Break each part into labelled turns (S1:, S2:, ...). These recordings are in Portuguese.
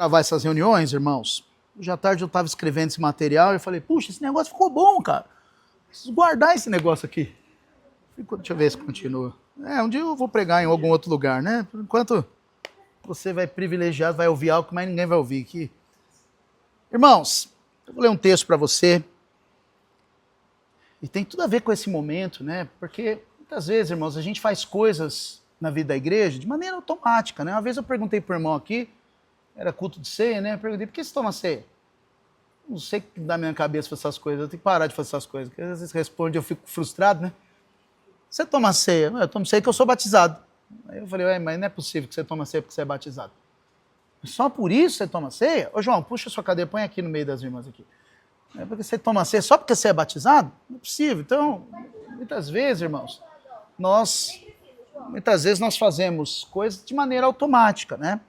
S1: gravar essas reuniões, irmãos, hoje à tarde eu estava escrevendo esse material e eu falei, puxa, esse negócio ficou bom, cara. Preciso guardar esse negócio aqui. Deixa eu ver se continua. Um dia eu vou pregar em algum outro lugar, né? Por enquanto, você vai privilegiado, vai ouvir algo que mais ninguém vai ouvir aqui. Irmãos, eu vou ler um texto para você. E tem tudo a ver com esse momento, né? Porque muitas vezes, irmãos, a gente faz coisas na vida da igreja de maneira automática, né? Uma vez eu perguntei para o irmão aqui, era culto de ceia, né? Eu perguntei, por que você toma ceia? Não sei o que dá na minha cabeça fazer essas coisas, eu tenho que parar de fazer essas coisas, porque às vezes responde eu fico frustrado, né? Você toma ceia? Eu tomo ceia que eu sou batizado. Aí eu falei, mas não é possível que você toma ceia porque você é batizado. Só por isso você toma ceia? Ô João, puxa sua cadeira, põe aqui no meio das irmãs aqui. É porque você toma ceia só porque você é batizado? Não é possível. Então, muitas vezes, irmãos, nós fazemos coisas de maneira automática, né?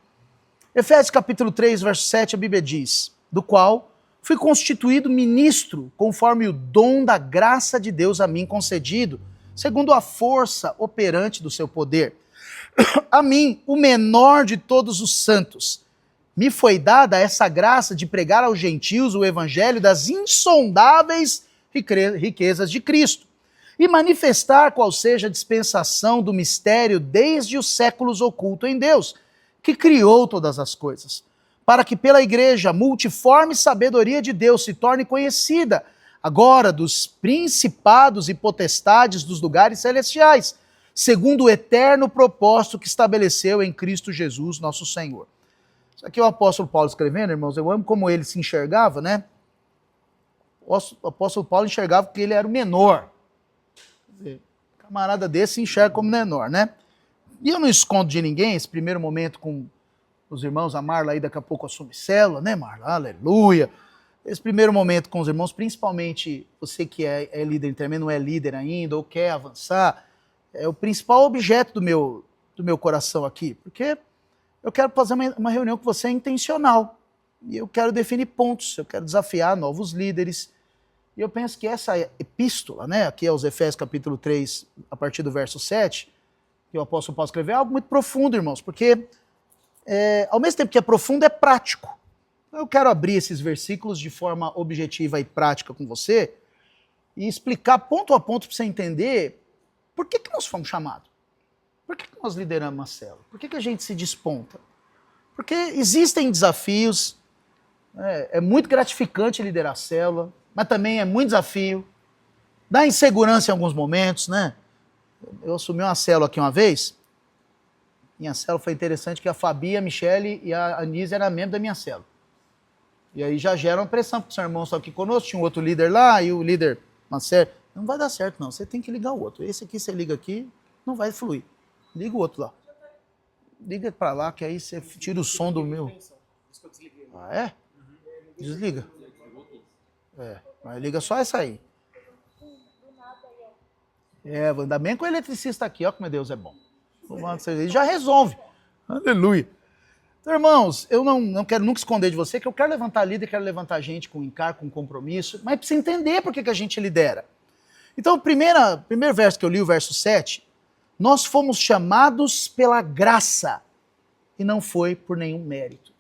S1: Efésios capítulo 3, verso 7, a Bíblia diz, do qual fui constituído ministro conforme o dom da graça de Deus a mim concedido, segundo a força operante do seu poder. A mim, o menor de todos os santos, me foi dada essa graça de pregar aos gentios o evangelho das insondáveis riquezas de Cristo e manifestar qual seja a dispensação do mistério desde os séculos oculto em Deus, que criou todas as coisas, para que pela igreja a multiforme sabedoria de Deus se torne conhecida, agora dos principados e potestades dos lugares celestiais, segundo o eterno propósito que estabeleceu em Cristo Jesus, nosso Senhor. Isso aqui é o apóstolo Paulo escrevendo, irmãos, eu amo como ele se enxergava, né? O apóstolo Paulo enxergava que ele era o menor. Quer dizer, camarada desse se enxerga como menor, né? E eu não escondo de ninguém esse primeiro momento com os irmãos, a Marla aí daqui a pouco assume célula, né, Marla? Aleluia! Esse primeiro momento com os irmãos, principalmente você que é líder também, não é líder ainda, ou quer avançar, é o principal objeto do meu coração aqui, porque eu quero fazer uma reunião com você intencional, e eu quero definir pontos, eu quero desafiar novos líderes, e eu penso que essa epístola, né, aqui é os Efésios capítulo 3, a partir do verso 7, que o apóstolo Paulo escreveu, é algo muito profundo, irmãos, porque ao mesmo tempo que é profundo, é prático. Eu quero abrir esses versículos de forma objetiva e prática com você e explicar ponto a ponto para você entender por que nós fomos chamados. Por que nós lideramos a célula? Por que a gente se desponta? Porque existem desafios, é muito gratificante liderar a célula, mas também é muito desafio, dá insegurança em alguns momentos, né? Eu assumi uma célula aqui uma vez, minha célula foi interessante que a Fabi, a Michele e a Anise eram membros da minha célula. E aí já gera uma pressão, porque os irmãos estão aqui conosco, tinha um outro líder lá, e o líder, Marcelo, não vai dar certo não, você tem que ligar o outro. Esse aqui você liga aqui, não vai fluir. Liga o outro lá. Liga pra lá, que aí você tira o som do meu. Ah, é? Desliga. Mas liga só essa aí. Ainda bem que o eletricista aqui, ó, como Deus é bom. Ele já resolve. Aleluia. Então, irmãos, eu não quero nunca esconder de você que eu quero levantar líder, quero levantar gente com encargo, com compromisso, mas precisa entender por que a gente lidera. Então, o primeiro verso que eu li, o verso 7, nós fomos chamados pela graça e não foi por nenhum mérito.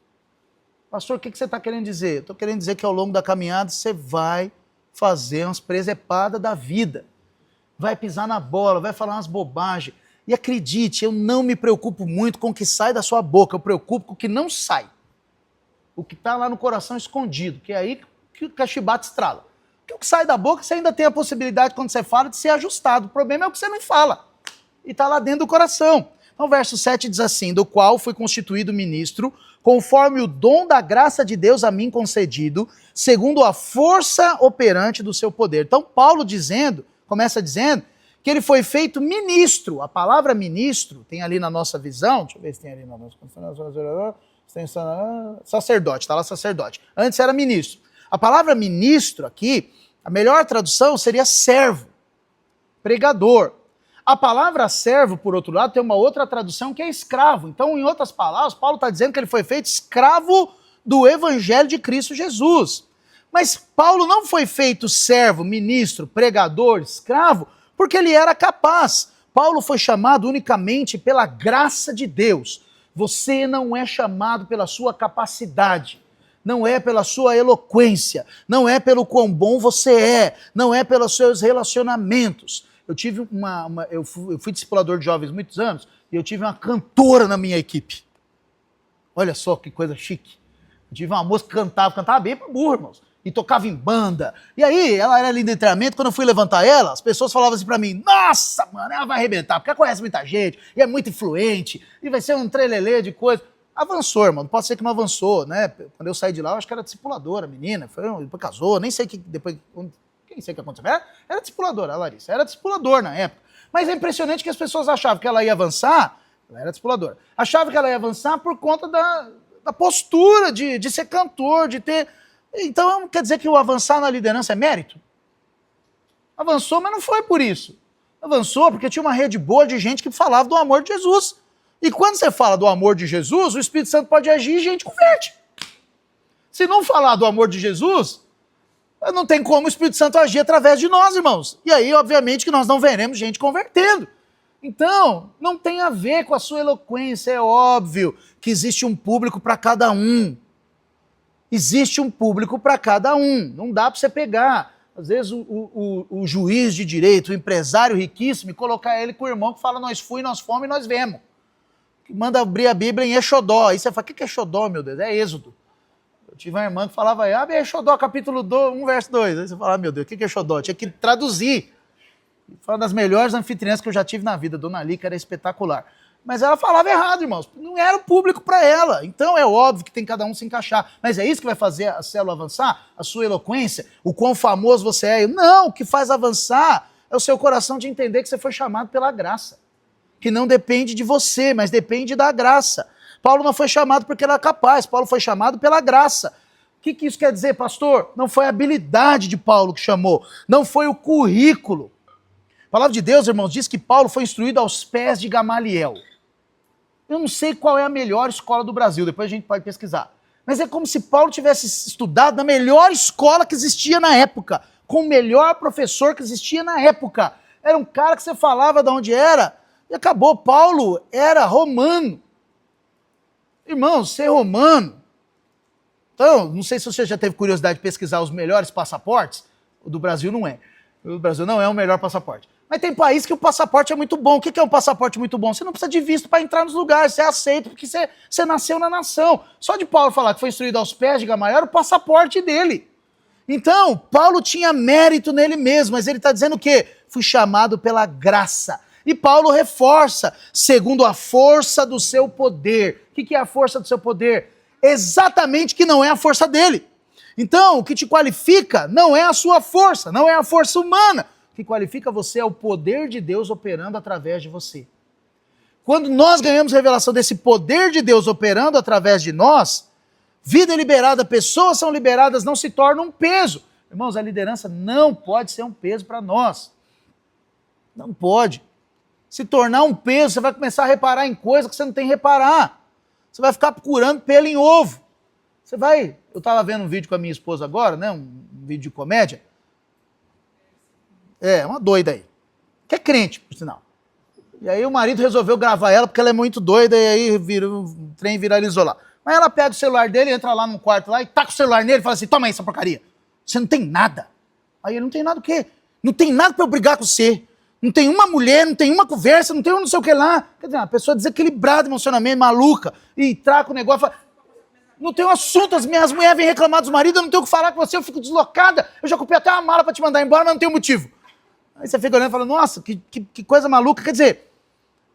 S1: Pastor, o que você está querendo dizer? Estou querendo dizer que ao longo da caminhada você vai fazer umas presepadas da vida, vai pisar na bola, vai falar umas bobagens. E acredite, eu não me preocupo muito com o que sai da sua boca, eu preocupo com o que não sai. O que está lá no coração escondido, que é aí que o cachibate estrala. Porque o que sai da boca, você ainda tem a possibilidade, quando você fala, de ser ajustado. O problema é o que você não fala. E está lá dentro do coração. Então o verso 7 diz assim, do qual fui constituído ministro, conforme o dom da graça de Deus a mim concedido, segundo a força operante do seu poder. Então Paulo começa dizendo, que ele foi feito ministro. A palavra ministro tem ali na nossa visão, deixa eu ver se tem ali na nossa sacerdote, está lá sacerdote. Antes era ministro. A palavra ministro aqui, a melhor tradução seria servo, pregador. A palavra servo, por outro lado, tem uma outra tradução que é escravo. Então, em outras palavras, Paulo está dizendo que ele foi feito escravo do evangelho de Cristo Jesus. Mas Paulo não foi feito servo, ministro, pregador, escravo, porque ele era capaz. Paulo foi chamado unicamente pela graça de Deus. Você não é chamado pela sua capacidade, não é pela sua eloquência, não é pelo quão bom você é, não é pelos seus relacionamentos. Eu fui discipulador de jovens muitos anos e eu tive uma cantora na minha equipe. Olha só que coisa chique. Eu tive uma moça que cantava bem pra burro, irmãos. E tocava em banda. E aí, ela era linda de treinamento, quando eu fui levantar ela, as pessoas falavam assim pra mim, nossa, mano, ela vai arrebentar, porque ela conhece muita gente, e é muito influente, e vai ser um trelelê de coisa. Avançou, irmão, não pode ser que não avançou, né? Quando eu saí de lá, eu acho que era discipuladora, menina, depois casou, nem sei que depois, quem sei o que aconteceu. Era discipuladora, a Larissa, era discipulador na época. Mas é impressionante que as pessoas achavam que ela ia avançar, ela era discipuladora, achavam que ela ia avançar por conta da postura de ser cantor, de ter... Então, quer dizer que o avançar na liderança é mérito? Avançou, mas não foi por isso. Avançou porque tinha uma rede boa de gente que falava do amor de Jesus. E quando você fala do amor de Jesus, o Espírito Santo pode agir e a gente converte. Se não falar do amor de Jesus, não tem como o Espírito Santo agir através de nós, irmãos. E aí, obviamente, que nós não veremos gente convertendo. Então, não tem a ver com a sua eloquência, é óbvio que existe um público para cada um. Existe um público para cada um, não dá para você pegar, às vezes, o juiz de direito, o empresário riquíssimo, e colocar ele com o irmão que fala, nós fomos e nós vemos. Que manda abrir a Bíblia em Exodó. Aí você fala, o que é Exodó, meu Deus? É Êxodo. Eu tive uma irmã que falava, abre Exodó, capítulo 1, verso 2. Aí você fala, meu Deus, o que é Exodó? Tinha que traduzir. Foi uma das melhores anfitriãs que eu já tive na vida, Dona Lica, era espetacular. Mas ela falava errado, irmãos. Não era o público para ela. Então é óbvio que tem cada um se encaixar. Mas é isso que vai fazer a célula avançar? A sua eloquência? O quão famoso você é? Não, o que faz avançar é o seu coração de entender que você foi chamado pela graça. Que não depende de você, mas depende da graça. Paulo não foi chamado porque era capaz. Paulo foi chamado pela graça. O que isso quer dizer, pastor? Não foi a habilidade de Paulo que chamou. Não foi o currículo. A palavra de Deus, irmãos, diz que Paulo foi instruído aos pés de Gamaliel. Eu não sei qual é a melhor escola do Brasil, depois a gente pode pesquisar. Mas é como se Paulo tivesse estudado na melhor escola que existia na época, com o melhor professor que existia na época. Era um cara que você falava de onde era, e acabou. Paulo era romano. Irmãos, ser romano... Então, não sei se você já teve curiosidade de pesquisar os melhores passaportes. O do Brasil não é. O do Brasil não é o melhor passaporte. Mas tem país que o passaporte é muito bom. O que é um passaporte muito bom? Você não precisa de visto para entrar nos lugares, você é aceito porque você nasceu na nação. Só de Paulo falar que foi instruído aos pés de Gamaliel era o passaporte dele. Então, Paulo tinha mérito nele mesmo, mas ele está dizendo o quê? Fui chamado pela graça. E Paulo reforça, segundo a força do seu poder. O que é a força do seu poder? Exatamente que não é a força dele. Então, o que te qualifica não é a sua força, não é a força humana. O que qualifica você é o poder de Deus operando através de você. Quando nós ganhamos revelação desse poder de Deus operando através de nós, vida é liberada, pessoas são liberadas, não se torna um peso. Irmãos, a liderança não pode ser um peso para nós. Não pode. Se tornar um peso, você vai começar a reparar em coisas que você não tem que reparar. Você vai ficar procurando pelo em ovo. Eu estava vendo um vídeo com a minha esposa agora, né, um vídeo de comédia. Uma doida aí. Que é crente, por sinal. E aí o marido resolveu gravar ela porque ela é muito doida e aí o trem viralizou lá. Mas ela pega o celular dele, entra lá num quarto lá e taca o celular nele e fala assim, toma aí essa porcaria. Você não tem nada. Aí ele, não tem nada o quê? Não tem nada pra eu brigar com você. Não tem uma mulher, não tem uma conversa, não tem um não sei o que lá. Quer dizer, uma pessoa desequilibrada emocionalmente, maluca, e traca o negócio, fala, não tem um assunto, as minhas mulheres vêm reclamar dos maridos, eu não tenho o que falar com você, eu fico deslocada, eu já comprei até uma mala pra te mandar embora, mas não tem motivo. Aí você fica olhando e fala, nossa, que coisa maluca. Quer dizer,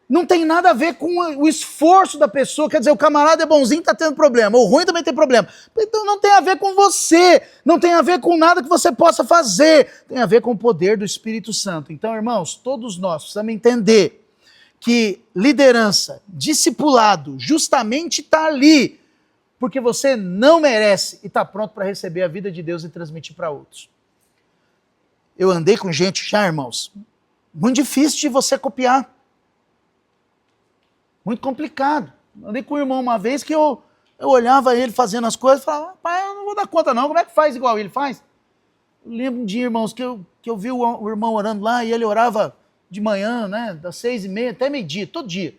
S1: não tem nada a ver com o esforço da pessoa. Quer dizer, o camarada é bonzinho, tá tendo problema. O ruim também tem problema. Então não tem a ver com você. Não tem a ver com nada que você possa fazer. Tem a ver com o poder do Espírito Santo. Então, irmãos, todos nós precisamos entender que liderança, discipulado, justamente está ali porque você não merece e está pronto para receber a vida de Deus e transmitir para outros. Eu andei com gente já, irmãos, muito difícil de você copiar. Muito complicado. Andei com o irmão uma vez que eu olhava ele fazendo as coisas e falava, pai, eu não vou dar conta não, como é que faz igual ele faz? Eu lembro um dia, irmãos, que eu vi o irmão orando lá e ele orava de manhã, né, das 6h30 até meio-dia, todo dia.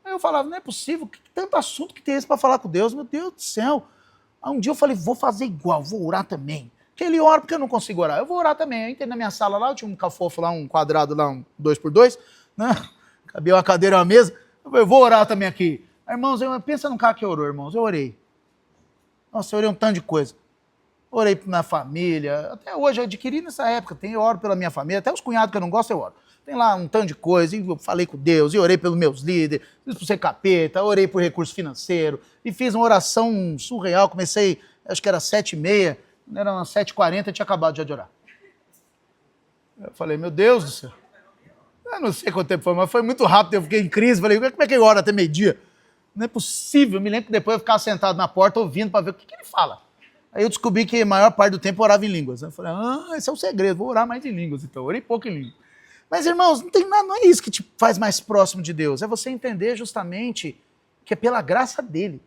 S1: Aí eu falava, não é possível, que tanto assunto que tem esse para falar com Deus, meu Deus do céu. Aí um dia eu falei, vou fazer igual, vou orar também. Que ele ora porque eu não consigo orar. Eu vou orar também. Aí entrei na minha sala lá, eu tinha um cafofo lá, um quadrado lá, um 2x2, né? Cabia uma cadeira e uma mesa. Eu falei, vou orar também aqui. Aí, irmãos, pensa num cara que orou, irmãos. Eu orei. Nossa, eu orei um tanto de coisa. Orei pra minha família. Até hoje, eu adquiri nessa época. Eu oro pela minha família. Até os cunhados que eu não gosto, eu oro. Tem lá um tanto de coisa. E eu falei com Deus. E orei pelos meus líderes. Fiz por ser capeta. Orei por recurso financeiro. E fiz uma oração surreal. Comecei, acho que era 7h30. Era umas 7h40. Eu tinha acabado de orar. Eu falei, meu Deus do céu. Eu não sei quanto tempo foi, mas foi muito rápido. Eu fiquei em crise. Falei, como é que eu oro até meio-dia? Não é possível. Eu me lembro que depois eu ficava sentado na porta ouvindo para ver o que ele fala. Aí eu descobri que a maior parte do tempo eu orava em línguas. Eu falei, esse é o segredo, vou orar mais em línguas. Então, eu orei pouco em línguas. Mas, irmãos, não tem nada, não é isso que te faz mais próximo de Deus. É você entender justamente que é pela graça dele.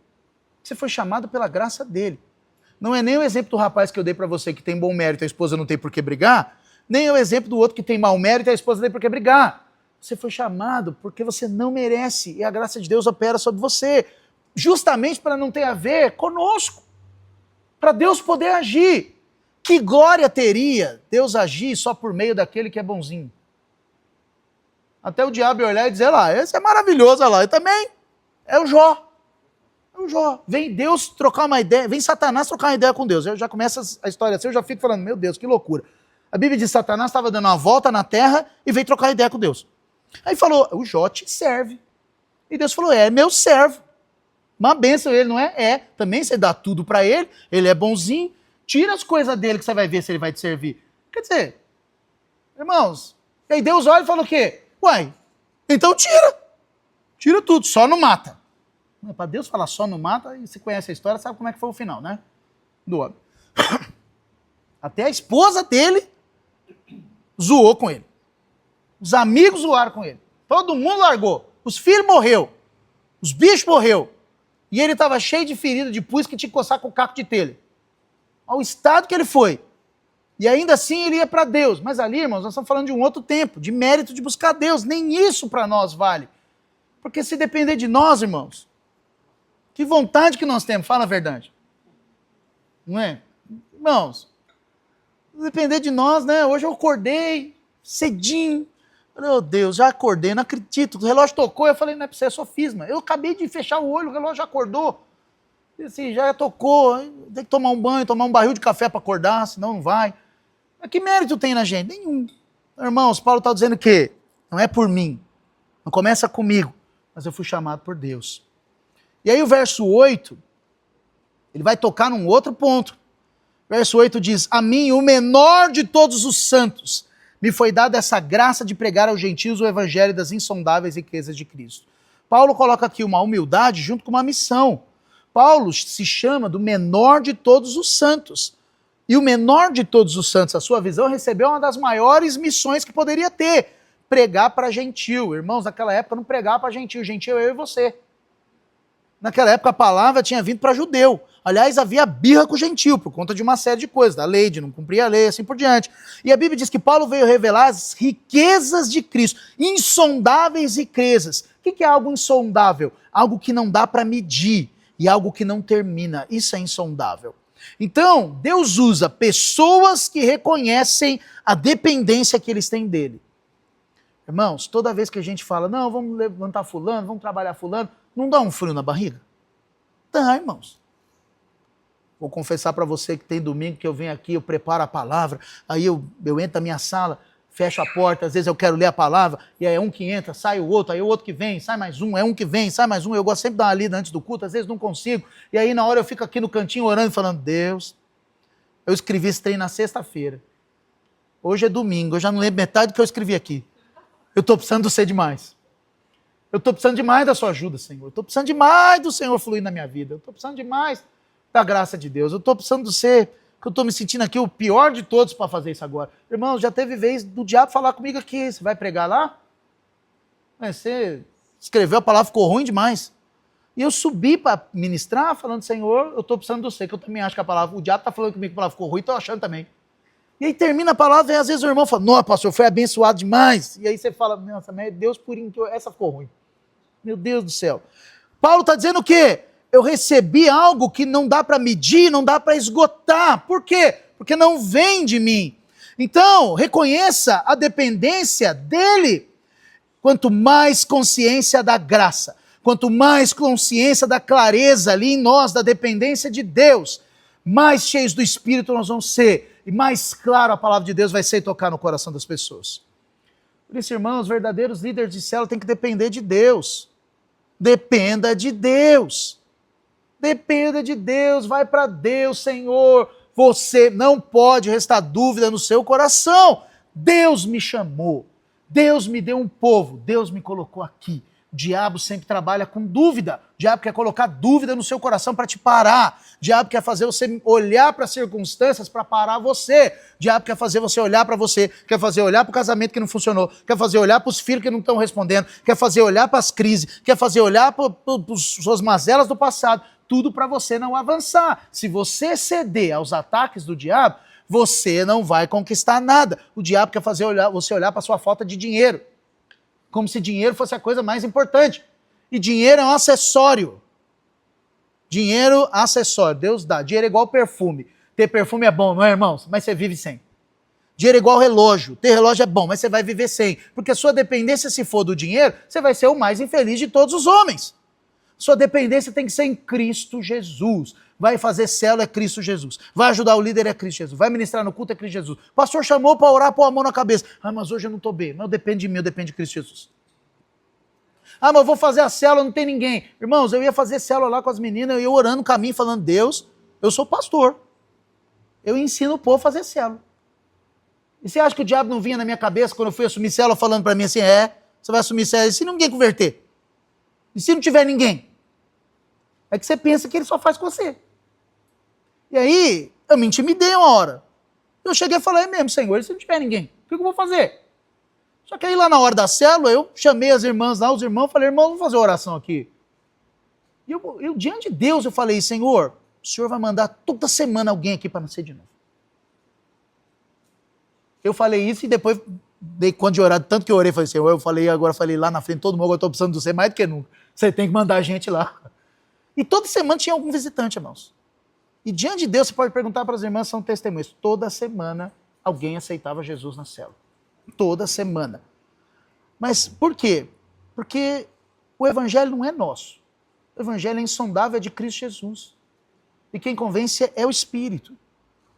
S1: Você foi chamado pela graça dele. Não é nem o exemplo do rapaz que eu dei para você que tem bom mérito e a esposa não tem por que brigar, nem é o exemplo do outro que tem mau mérito e a esposa não tem por que brigar. Você foi chamado porque você não merece e a graça de Deus opera sobre você, justamente para não ter a ver conosco, para Deus poder agir. Que glória teria Deus agir só por meio daquele que é bonzinho? Até o diabo ia olhar e dizer lá, esse é maravilhoso, olha lá, eu também, é o Jó. É o Jó. Vem Deus trocar uma ideia, vem Satanás trocar uma ideia com Deus. Eu já começa a história assim, eu já fico falando, meu Deus, que loucura. A Bíblia diz que Satanás estava dando uma volta na terra e veio trocar ideia com Deus. Aí falou, o Jó te serve. E Deus falou, é meu servo. Uma bênção ele, não é? É. Também você dá tudo para ele é bonzinho. Tira as coisas dele que você vai ver se ele vai te servir. Quer dizer, irmãos, e aí Deus olha e fala o quê? Uai, então tira. Tira tudo, só não mata. Para Deus falar só não mata, e você conhece a história, sabe como é que foi o final, né? Do homem. Até a esposa dele zoou com ele. Os amigos zoaram com ele. Todo mundo largou. Os filhos morreu. Os bichos morreu. E ele estava cheio de ferida, de pus que tinha que coçar com o caco de telha. Ao estado que ele foi. E ainda assim ele ia para Deus. Mas ali, irmãos, nós estamos falando de um outro tempo, de mérito de buscar Deus. Nem isso para nós vale. Porque se depender de nós, irmãos, que vontade que nós temos, fala a verdade. Não é? Irmãos, se depender de nós, né? Hoje eu acordei cedinho. Meu Deus, já acordei, não acredito. O relógio tocou, eu falei, não é pra você, é sofisma. Eu acabei de fechar o olho, o relógio já acordou. E assim, já tocou, tem que tomar um banho, tomar um barril de café para acordar, senão não vai. Mas que mérito tem na gente? Nenhum. Irmãos, Paulo está dizendo que não é por mim, não começa comigo, mas eu fui chamado por Deus. E aí o verso 8, ele vai tocar num outro ponto. Verso 8 diz, a mim, o menor de todos os santos, me foi dada essa graça de pregar aos gentios o evangelho das insondáveis riquezas de Cristo. Paulo coloca aqui uma humildade junto com uma missão. Paulo se chama do menor de todos os santos. E o menor de todos os santos, a sua visão, recebeu uma das maiores missões que poderia ter. Pregar para gentil. Irmãos, naquela época não pregava para gentil. Gentil é eu e você. Naquela época a palavra tinha vindo para judeu. Aliás, havia birra com o gentil, por conta de uma série de coisas, da lei, de não cumprir a lei, assim por diante. E a Bíblia diz que Paulo veio revelar as riquezas de Cristo, insondáveis riquezas. O que é algo insondável? Algo que não dá para medir e algo que não termina. Isso é insondável. Então, Deus usa pessoas que reconhecem a dependência que eles têm dele. Irmãos, toda vez que a gente fala, não, vamos levantar fulano, vamos trabalhar fulano, não dá um frio na barriga? Dá, irmãos. Vou confessar para você que tem domingo que eu venho aqui, eu preparo a palavra, aí eu entro na minha sala, fecho a porta, às vezes eu quero ler a palavra, e aí é um que entra, sai o outro, aí o outro que vem, sai mais um, é um que vem, sai mais um, eu gosto sempre de dar uma lida antes do culto, às vezes não consigo, e aí na hora eu fico aqui no cantinho orando e falando, Deus, eu escrevi esse trem na sexta-feira, hoje é domingo, eu já não lembro metade do que eu escrevi aqui, eu estou precisando de você demais. Eu estou precisando demais da sua ajuda, Senhor. Eu estou precisando demais do Senhor fluir na minha vida. Eu estou precisando demais da graça de Deus. Eu estou precisando de você, que eu estou me sentindo aqui o pior de todos para fazer isso agora. Irmãos, já teve vez do diabo falar comigo aqui. Você vai pregar lá? Você escreveu, a palavra ficou ruim demais. E eu subi para ministrar, falando, Senhor, eu estou precisando de você, que eu também acho que a palavra... O diabo está falando comigo que a palavra ficou ruim, estou achando também. E aí termina a palavra e às vezes o irmão fala, nossa, pastor, foi abençoado demais. E aí você fala, nossa, mas Deus purinho, essa ficou ruim. Meu Deus do céu. Paulo está dizendo o quê? Eu recebi algo que não dá para medir, não dá para esgotar. Por quê? Porque não vem de mim. Então, reconheça a dependência dele. Quanto mais consciência da graça, quanto mais consciência da clareza ali em nós, da dependência de Deus, mais cheios do Espírito nós vamos ser, e mais claro a palavra de Deus vai ser e tocar no coração das pessoas. Por isso, irmãos, verdadeiros líderes de célula têm que depender de Deus. Dependa de Deus. Dependa de Deus, vai para Deus, Senhor. Você não pode restar dúvida no seu coração. Deus me chamou. Deus me deu um povo, Deus me colocou aqui. O diabo sempre trabalha com dúvida. O diabo quer colocar dúvida no seu coração para te parar. O diabo quer fazer você olhar para as circunstâncias para parar você. O diabo quer fazer você olhar para você, quer fazer olhar para o casamento que não funcionou, quer fazer olhar para os filhos que não estão respondendo, quer fazer olhar para as crises, quer fazer olhar para as suas mazelas do passado. Tudo para você não avançar. Se você ceder aos ataques do diabo, você não vai conquistar nada. O diabo quer fazer você olhar para a sua falta de dinheiro, como se dinheiro fosse a coisa mais importante. E dinheiro é um acessório. Dinheiro, acessório. Deus dá. Dinheiro é igual perfume. Ter perfume é bom, não é, irmãos? Mas você vive sem. Dinheiro é igual relógio. Ter relógio é bom, mas você vai viver sem. Porque a sua dependência, se for do dinheiro, você vai ser o mais infeliz de todos os homens. Sua dependência tem que ser em Cristo Jesus. Vai fazer célula é Cristo Jesus. Vai ajudar o líder é Cristo Jesus. Vai ministrar no culto é Cristo Jesus. O pastor chamou para orar, pôr a mão na cabeça. Ah, mas hoje eu não estou bem. Não depende de mim, eu dependo de Cristo Jesus. Ah, mas eu vou fazer a célula, não tem ninguém. Irmãos, eu ia fazer célula lá com as meninas, eu ia orando no caminho, falando, Deus, eu sou pastor. Eu ensino o povo a fazer célula. E você acha que o diabo não vinha na minha cabeça quando eu fui assumir célula falando para mim assim, você vai assumir célula, e se ninguém converter? E se não tiver ninguém? É que você pensa que ele só faz com você. E aí, eu me intimidei uma hora. Eu cheguei e falei, mesmo, Senhor, e se não tiver ninguém, o que eu vou fazer? Só que aí lá na hora da célula, eu chamei as irmãs lá, os irmãos, falei, irmão, vamos fazer oração aqui. E eu diante de Deus, eu falei, Senhor, o Senhor vai mandar toda semana alguém aqui para nascer de novo. Eu falei isso e depois, quando de orar, tanto que eu orei, falei, Senhor, agora falei lá na frente, todo mundo, agora estou precisando de você mais do que nunca. Você tem que mandar gente lá. E toda semana tinha algum visitante, irmãos. E diante de Deus, você pode perguntar para as irmãs, são testemunhas. Toda semana alguém aceitava Jesus na célula. Toda semana. Mas por quê? Porque o evangelho não é nosso. O evangelho é insondável, é de Cristo Jesus. E quem convence é o Espírito.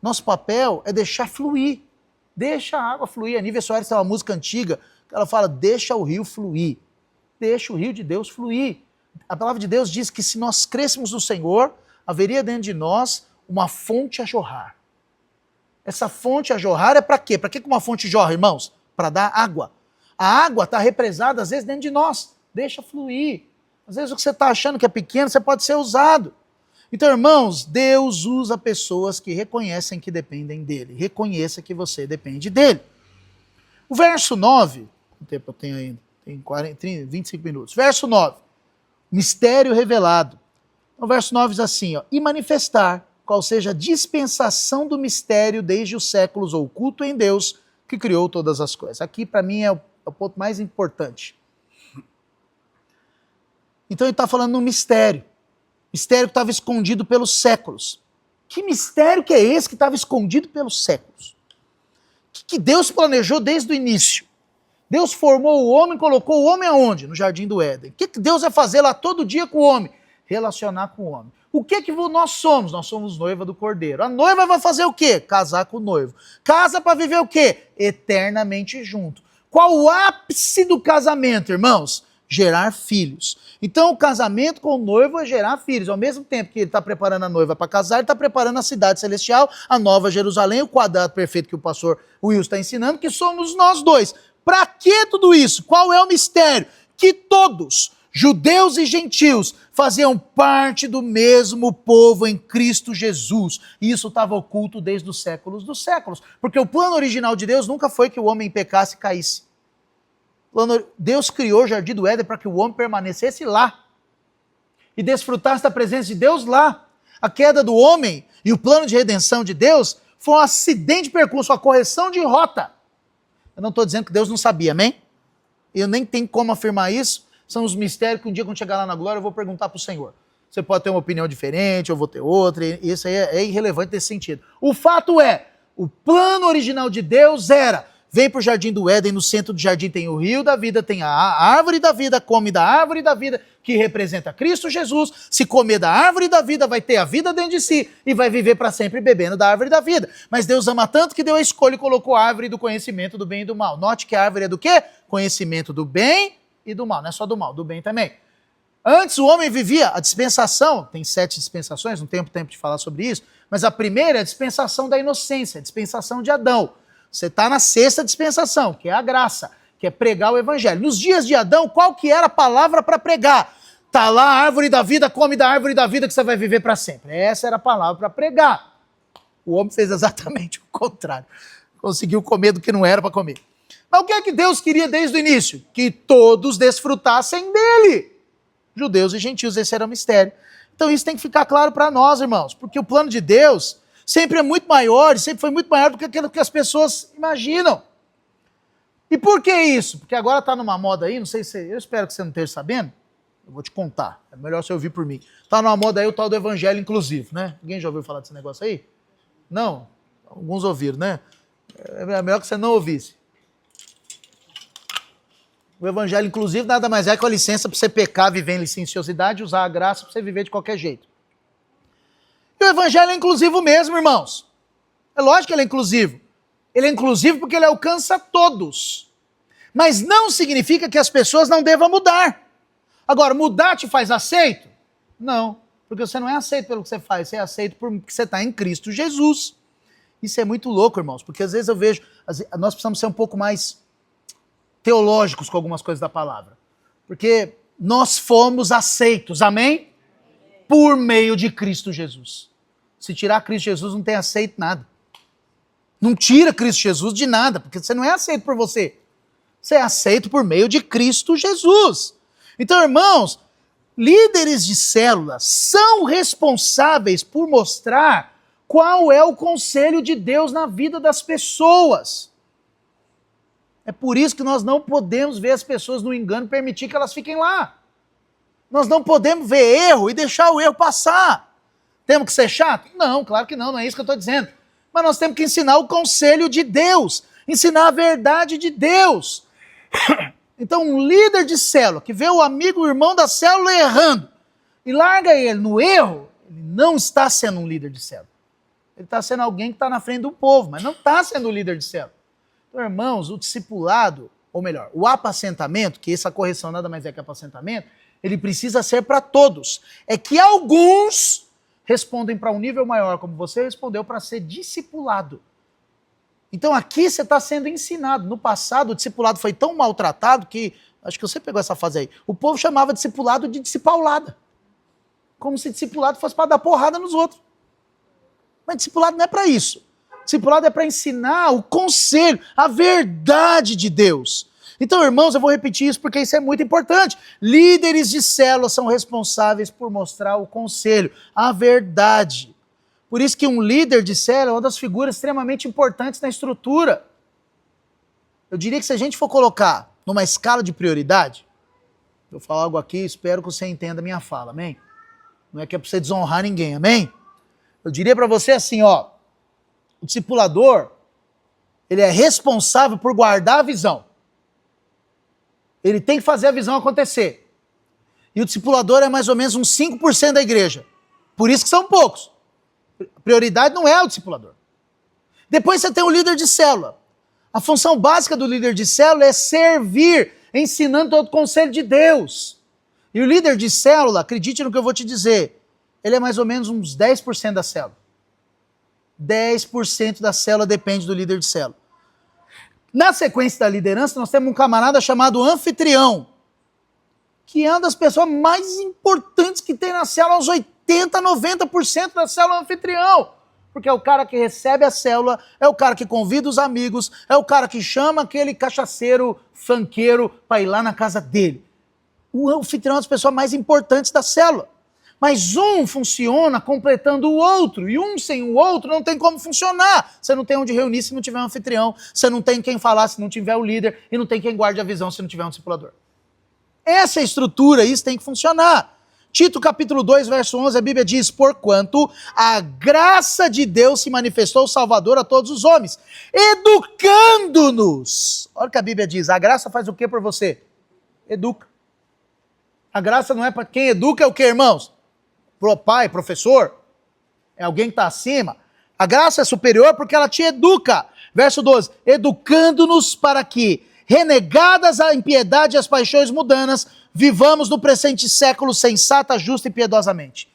S1: Nosso papel é deixar fluir. Deixa a água fluir. A Nívia Soares tem uma música antiga que ela fala, deixa o rio fluir. Deixa o rio de Deus fluir. A palavra de Deus diz que se nós crêssemos no Senhor, haveria dentro de nós uma fonte a jorrar. Essa fonte a jorrar é para quê? Para que uma fonte jorra, irmãos? Para dar água. A água está represada, às vezes, dentro de nós. Deixa fluir. Às vezes o que você está achando que é pequeno, você pode ser usado. Então, irmãos, Deus usa pessoas que reconhecem que dependem dele. Reconheça que você depende dele. O verso 9, quanto tempo eu tenho ainda? Tem 25 minutos. Verso 9. Mistério revelado. O verso 9 diz assim, e manifestar qual seja a dispensação do mistério desde os séculos oculto em Deus, que criou todas as coisas. Aqui, para mim, é o ponto mais importante. Então, ele está falando de um mistério. Mistério que estava escondido pelos séculos. Que mistério que é esse que estava escondido pelos séculos? Que Deus planejou desde o início? Deus formou o homem, colocou o homem aonde? No Jardim do Éden. O que Deus vai fazer lá todo dia com o homem? Relacionar com o homem. O que nós somos? Nós somos noiva do Cordeiro. A noiva vai fazer o quê? Casar com o noivo. Casa para viver o quê? Eternamente junto. Qual o ápice do casamento, irmãos? Gerar filhos. Então o casamento com o noivo é gerar filhos. Ao mesmo tempo que ele está preparando a noiva para casar, ele está preparando a cidade celestial, a nova Jerusalém, o quadrado perfeito que o pastor Will está ensinando, que somos nós dois. Para que tudo isso? Qual é o mistério? Que todos, judeus e gentios, faziam parte do mesmo povo em Cristo Jesus. E isso estava oculto desde os séculos dos séculos. Porque o plano original de Deus nunca foi que o homem pecasse e caísse. Deus criou o Jardim do Éden para que o homem permanecesse lá. E desfrutasse da presença de Deus lá. A queda do homem e o plano de redenção de Deus foi um acidente de percurso, uma correção de rota. Eu não estou dizendo que Deus não sabia, amém? Eu nem tenho como afirmar isso. São os mistérios que um dia quando chegar lá na glória eu vou perguntar para o Senhor. Você pode ter uma opinião diferente, eu vou ter outra, e isso aí é irrelevante nesse sentido. O fato é, o plano original de Deus era, vem para o Jardim do Éden, no centro do jardim tem o rio da vida, tem a árvore da vida, come da árvore da vida, que representa Cristo Jesus. Se comer da árvore da vida, vai ter a vida dentro de si e vai viver para sempre bebendo da árvore da vida. Mas Deus ama tanto que deu a escolha e colocou a árvore do conhecimento do bem e do mal. Note que a árvore é do quê? Conhecimento do bem e do mal, não é só do mal, do bem também. Antes o homem vivia a dispensação, tem 7 dispensações, não tenho tempo de falar sobre isso, mas a primeira é a dispensação da inocência, a dispensação de Adão. Você está na 6ª dispensação, que é a graça, que é pregar o evangelho. Nos dias de Adão, qual que era a palavra para pregar? Está lá a árvore da vida, come da árvore da vida que você vai viver para sempre. Essa era a palavra para pregar. O homem fez exatamente o contrário. Conseguiu comer do que não era para comer. Mas o que é que Deus queria desde o início? Que todos desfrutassem dele. Judeus e gentios, esse era o mistério. Então isso tem que ficar claro para nós, irmãos, porque o plano de Deus sempre é muito maior, sempre foi muito maior do que aquilo que as pessoas imaginam. E por que isso? Porque agora está numa moda aí, não sei se, eu espero que você não esteja sabendo, eu vou te contar, é melhor você ouvir por mim. Está numa moda aí o tal do evangelho inclusivo, né? Alguém já ouviu falar desse negócio aí? Não? Alguns ouviram, né? É melhor que você não ouvisse. O evangelho inclusivo nada mais é que a licença para você pecar, viver em licenciosidade e usar a graça para você viver de qualquer jeito. E o evangelho é inclusivo mesmo, irmãos. É lógico que ele é inclusivo. Ele é inclusivo porque ele alcança todos. Mas não significa que as pessoas não devam mudar. Agora, mudar te faz aceito? Não, porque você não é aceito pelo que você faz, você é aceito porque você está em Cristo Jesus. Isso é muito louco, irmãos, porque às vezes eu vejo, nós precisamos ser um pouco mais teológicos com algumas coisas da palavra. Porque nós fomos aceitos, amém? Por meio de Cristo Jesus. Se tirar Cristo Jesus, não tem aceito nada. Não tira Cristo Jesus de nada, porque você não é aceito por você. Você é aceito por meio de Cristo Jesus. Então, irmãos, líderes de células são responsáveis por mostrar qual é o conselho de Deus na vida das pessoas. É por isso que nós não podemos ver as pessoas no engano e permitir que elas fiquem lá. Nós não podemos ver erro e deixar o erro passar. Temos que ser chato? Não, claro que não, não é isso que eu estou dizendo. Mas nós temos que ensinar o conselho de Deus, ensinar a verdade de Deus. Então, um líder de célula que vê o amigo, o irmão da célula errando e larga ele no erro, ele não está sendo um líder de célula. Ele está sendo alguém que está na frente do povo, mas não está sendo um líder de célula. Então, irmãos, o discipulado, ou melhor, o apacentamento, que essa correção nada mais é que apacentamento, ele precisa ser para todos. É que alguns respondem para um nível maior, como você respondeu, para ser discipulado. Então aqui você está sendo ensinado. No passado o discipulado foi tão maltratado que, acho que você pegou essa fase aí, o povo chamava discipulado de discipaulada. Como se discipulado fosse para dar porrada nos outros. Mas discipulado não é para isso. Discipulado é para ensinar o conselho, a verdade de Deus. Então, irmãos, eu vou repetir isso porque isso é muito importante. Líderes de célula são responsáveis por mostrar o conselho, a verdade. Por isso que um líder de célula é uma das figuras extremamente importantes na estrutura. Eu diria que se a gente for colocar numa escala de prioridade, eu vou falar algo aqui, espero que você entenda a minha fala, amém? Não é que é para você desonrar ninguém, amém? Eu diria para você assim, ó, o discipulador, ele é responsável por guardar a visão. Ele tem que fazer a visão acontecer. E o discipulador é mais ou menos uns 5% da igreja. Por isso que são poucos. A prioridade não é o discipulador. Depois você tem o líder de célula. A função básica do líder de célula é servir, ensinando todo o conselho de Deus. E o líder de célula, acredite no que eu vou te dizer, ele é mais ou menos uns 10% da célula. 10% da célula depende do líder de célula. Na sequência da liderança, nós temos um camarada chamado anfitrião, que é uma das pessoas mais importantes que tem na célula, uns 80%, 90% da célula anfitrião. Porque é o cara que recebe a célula, é o cara que convida os amigos, é o cara que chama aquele cachaceiro, funkeiro, para ir lá na casa dele. O anfitrião é uma das pessoas mais importantes da célula. Mas um funciona completando o outro, e um sem o outro não tem como funcionar. Você não tem onde reunir se não tiver um anfitrião, você não tem quem falar se não tiver o líder, e não tem quem guarde a visão se não tiver um discipulador. Essa é a estrutura, isso tem que funcionar. Tito capítulo 2, verso 11, a Bíblia diz: porquanto a graça de Deus se manifestou salvador a todos os homens, educando-nos. Olha o que a Bíblia diz, a graça faz o que por você? Educa. A graça não é para quem educa, é o que, irmãos? Pro pai, professor? É alguém que está acima. A graça é superior porque ela te educa. Verso 12, educando-nos para que, renegadas a impiedade e as paixões mundanas, vivamos no presente século sensata, justa e piedosamente.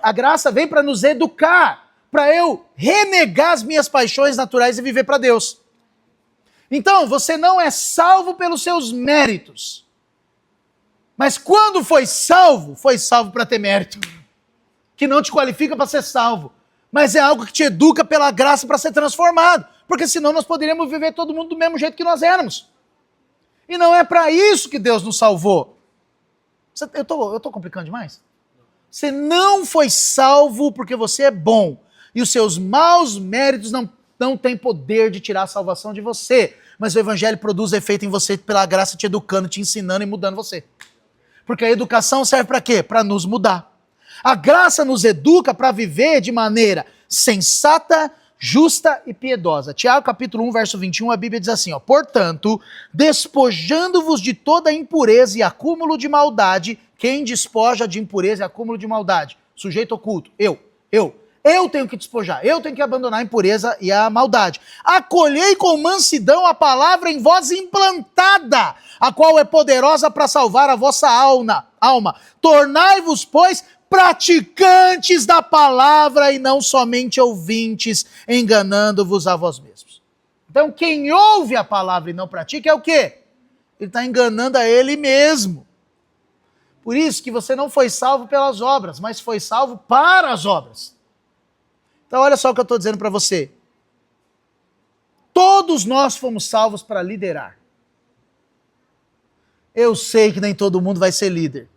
S1: A graça vem para nos educar, para eu renegar as minhas paixões naturais e viver para Deus. Então, você não é salvo pelos seus méritos. Mas quando foi salvo para ter mérito. Que não te qualifica para ser salvo. Mas é algo que te educa pela graça para ser transformado. Porque senão nós poderíamos viver todo mundo do mesmo jeito que nós éramos. E não é para isso que Deus nos salvou. Eu tô complicando demais? Você não foi salvo porque você é bom. E os seus maus méritos não têm poder de tirar a salvação de você. Mas o evangelho produz efeito em você pela graça, te educando, te ensinando e mudando você. Porque a educação serve para quê? Para nos mudar. A graça nos educa para viver de maneira sensata, justa e piedosa. Tiago capítulo 1, verso 21, a Bíblia diz assim, ó: portanto, despojando-vos de toda impureza e acúmulo de maldade. Quem despoja de impureza e acúmulo de maldade? Sujeito oculto. Eu tenho que despojar, eu tenho que abandonar a impureza e a maldade. Acolhei com mansidão a palavra em vós implantada, a qual é poderosa para salvar a vossa alma. Tornai-vos, pois, praticantes da palavra e não somente ouvintes, enganando-vos a vós mesmos. Então, quem ouve a palavra e não pratica é o quê? Ele está enganando a ele mesmo. Por isso que você não foi salvo pelas obras, mas foi salvo para as obras. Então olha só o que eu estou dizendo para você. Todos nós fomos salvos para liderar. Eu sei que nem todo mundo vai ser líder.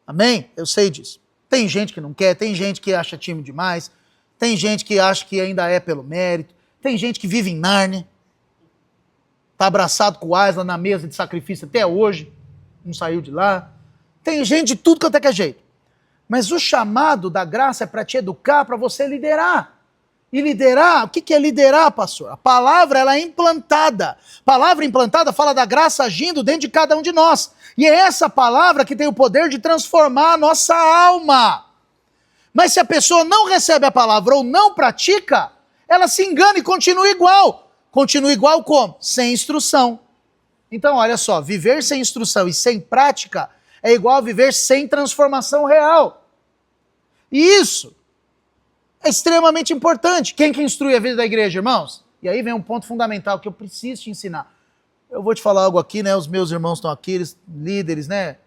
S1: Amém? Eu sei disso. Tem gente que não quer, tem gente que acha tímido demais, tem gente que acha que ainda é pelo mérito, tem gente que vive em Nárnia, está abraçado com o Aslan na mesa de sacrifício até hoje, não saiu de lá. Tem gente de tudo quanto é que é jeito. Mas o chamado da graça é para te educar, para você liderar. E liderar, o que é liderar, pastor? A palavra, ela é implantada. Palavra implantada fala da graça agindo dentro de cada um de nós. E é essa palavra que tem o poder de transformar a nossa alma. Mas se a pessoa não recebe a palavra ou não pratica, ela se engana e continua igual. Continua igual como? Sem instrução. Então, olha só, viver sem instrução e sem prática é igual a viver sem transformação real. E isso é extremamente importante. Quem que instrui a vida da igreja, irmãos? E aí vem um ponto fundamental que eu preciso te ensinar. Eu vou te falar algo aqui, né? Os meus irmãos estão aqui, eles, líderes, né?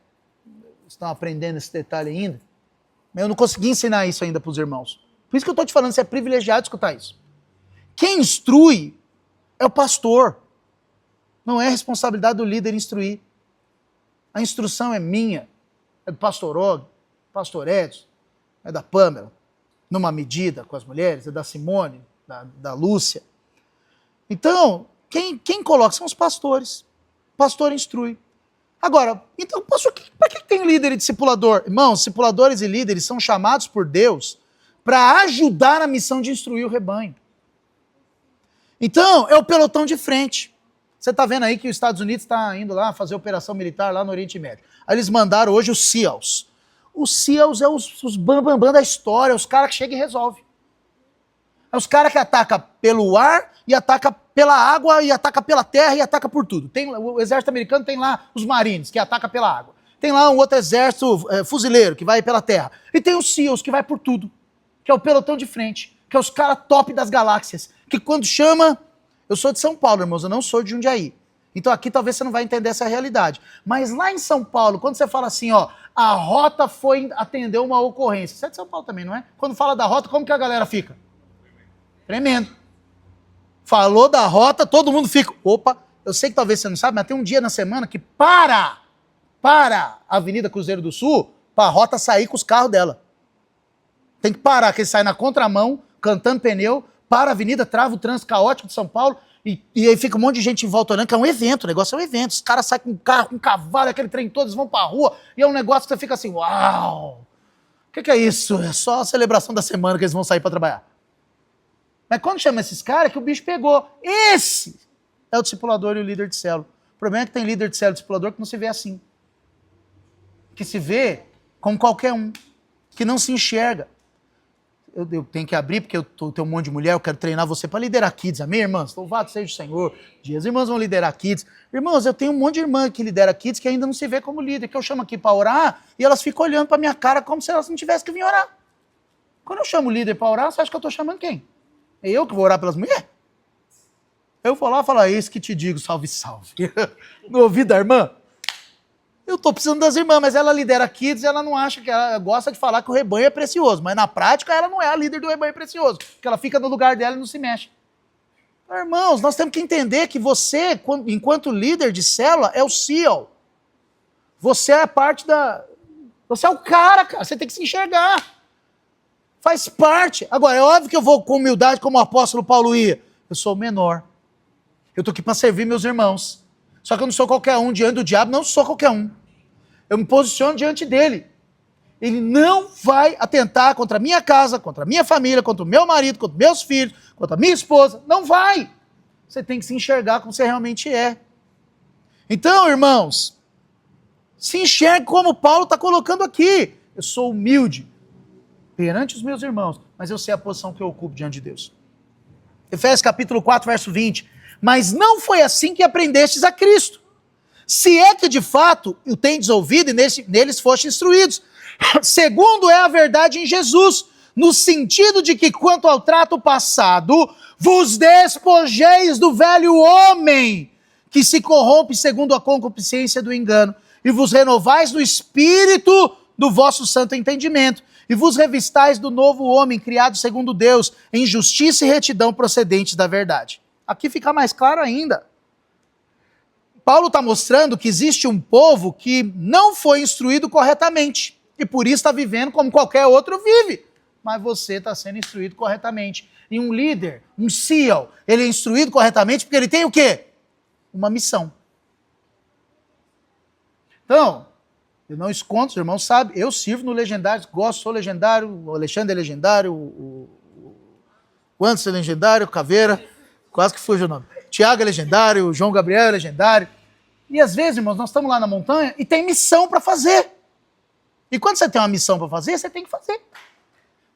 S1: Estão aprendendo esse detalhe ainda. Mas eu não consegui ensinar isso ainda para os irmãos. Por isso que eu estou te falando, você é privilegiado de escutar isso. Quem instrui é o pastor. Não é responsabilidade do líder instruir. A instrução é minha, é do pastor Og, pastor Edson, é da Pamela, numa medida com as mulheres, é da Simone, da Lúcia. Então, quem coloca são os pastores. O pastor instrui. Agora, então, pastor, para que tem líder e discipulador? Irmãos, discipuladores e líderes são chamados por Deus para ajudar a missão de instruir o rebanho. Então, é o pelotão de frente. Você está vendo aí que os Estados Unidos está indo lá fazer operação militar lá no Oriente Médio. Aí eles mandaram hoje os SEALs. Os SEALs é os bambambam da história, os caras que chegam e resolvem. É os caras que atacam pelo ar, e atacam pela água, e atacam pela terra, e atacam por tudo. O exército americano tem lá os Marines, que atacam pela água. Tem lá um outro exército fuzileiro, que vai pela terra. E tem os SEALs, que vai por tudo. Que é o pelotão de frente. Que é os caras top das galáxias. Que quando chama... Eu sou de São Paulo, irmãos, eu não sou de Jundiaí. Então aqui talvez você não vai entender essa realidade. Mas lá em São Paulo, quando você fala assim, ó, a rota foi atender uma ocorrência. Você é de São Paulo também, não é? Quando fala da rota, como que a galera fica? Tremendo. Falou da rota, todo mundo fica, opa, eu sei que talvez você não sabe, mas tem um dia na semana que para a Avenida Cruzeiro do Sul, para a rota sair com os carros dela. Tem que parar, que eles saem na contramão, cantando pneu, para a avenida, trava o trânsito caótico de São Paulo, E aí fica um monte de gente em volta olhando, que é um evento, o negócio é um evento. Os caras saem com um carro, com um cavalo, aquele trem todo, eles vão pra rua, e é um negócio que você fica assim, uau! O que é isso? É só a celebração da semana que eles vão sair pra trabalhar. Mas quando chama esses caras, é que o bicho pegou. Esse é o discipulador e o líder de célula. O problema é que tem líder de célula e discipulador que não se vê assim. Que se vê como qualquer um. Que não se enxerga. Eu tenho que abrir, porque eu tenho um monte de mulher, eu quero treinar você para liderar kids. Amém, irmãs? Louvado seja o Senhor. As irmãs vão liderar kids. Irmãos, eu tenho um monte de irmã que lidera kids que ainda não se vê como líder, que eu chamo aqui para orar e elas ficam olhando para minha cara como se elas não tivessem que vir orar. Quando eu chamo o líder para orar, você acha que eu estou chamando quem? É eu que vou orar pelas mulheres? Eu vou lá e falo, isso que te digo, salve, salve. No ouvido da irmã? Eu estou precisando das irmãs, mas ela lidera kids e ela não acha que ela gosta de falar que o rebanho é precioso, mas na prática ela não é a líder do rebanho precioso, porque ela fica no lugar dela e não se mexe. Irmãos, nós temos que entender que você, enquanto líder de célula, é o CEO. Você é parte da... Você é o cara, você tem que se enxergar. Faz parte. Agora, é óbvio que eu vou com humildade, como o apóstolo Paulo ia. Eu sou o menor. Eu estou aqui para servir meus irmãos. Só que eu não sou qualquer um diante do diabo, não sou qualquer um. Eu me posiciono diante dele. Ele não vai atentar contra a minha casa, contra a minha família, contra o meu marido, contra meus filhos, contra a minha esposa. Não vai. Você tem que se enxergar como você realmente é. Então, irmãos, se enxergue como Paulo está colocando aqui. Eu sou humilde perante os meus irmãos, mas eu sei a posição que eu ocupo diante de Deus. Efésios capítulo 4, verso 20. Mas não foi assim que aprendestes a Cristo. Se é que de fato o tendes ouvido e neles fostes instruídos, segundo é a verdade em Jesus, no sentido de que quanto ao trato passado, vos despojeis do velho homem, que se corrompe segundo a concupiscência do engano, e vos renovais no espírito do vosso santo entendimento, e vos revistais do novo homem, criado segundo Deus, em justiça e retidão procedentes da verdade. Aqui fica mais claro ainda. Paulo está mostrando que existe um povo que não foi instruído corretamente e por isso está vivendo como qualquer outro vive. Mas você está sendo instruído corretamente. E um líder, um CEO, ele é instruído corretamente porque ele tem o quê? Uma missão. Então, eu não escondo, os irmãos sabem, eu sirvo no Legendário, gosto, sou legendário, o Alexandre é legendário, o Anderson é legendário, o Caveira, quase que fugiu o nome. Tiago é legendário, o João Gabriel é legendário. E às vezes, irmãos, nós estamos lá na montanha e tem missão para fazer. E quando você tem uma missão para fazer, você tem que fazer.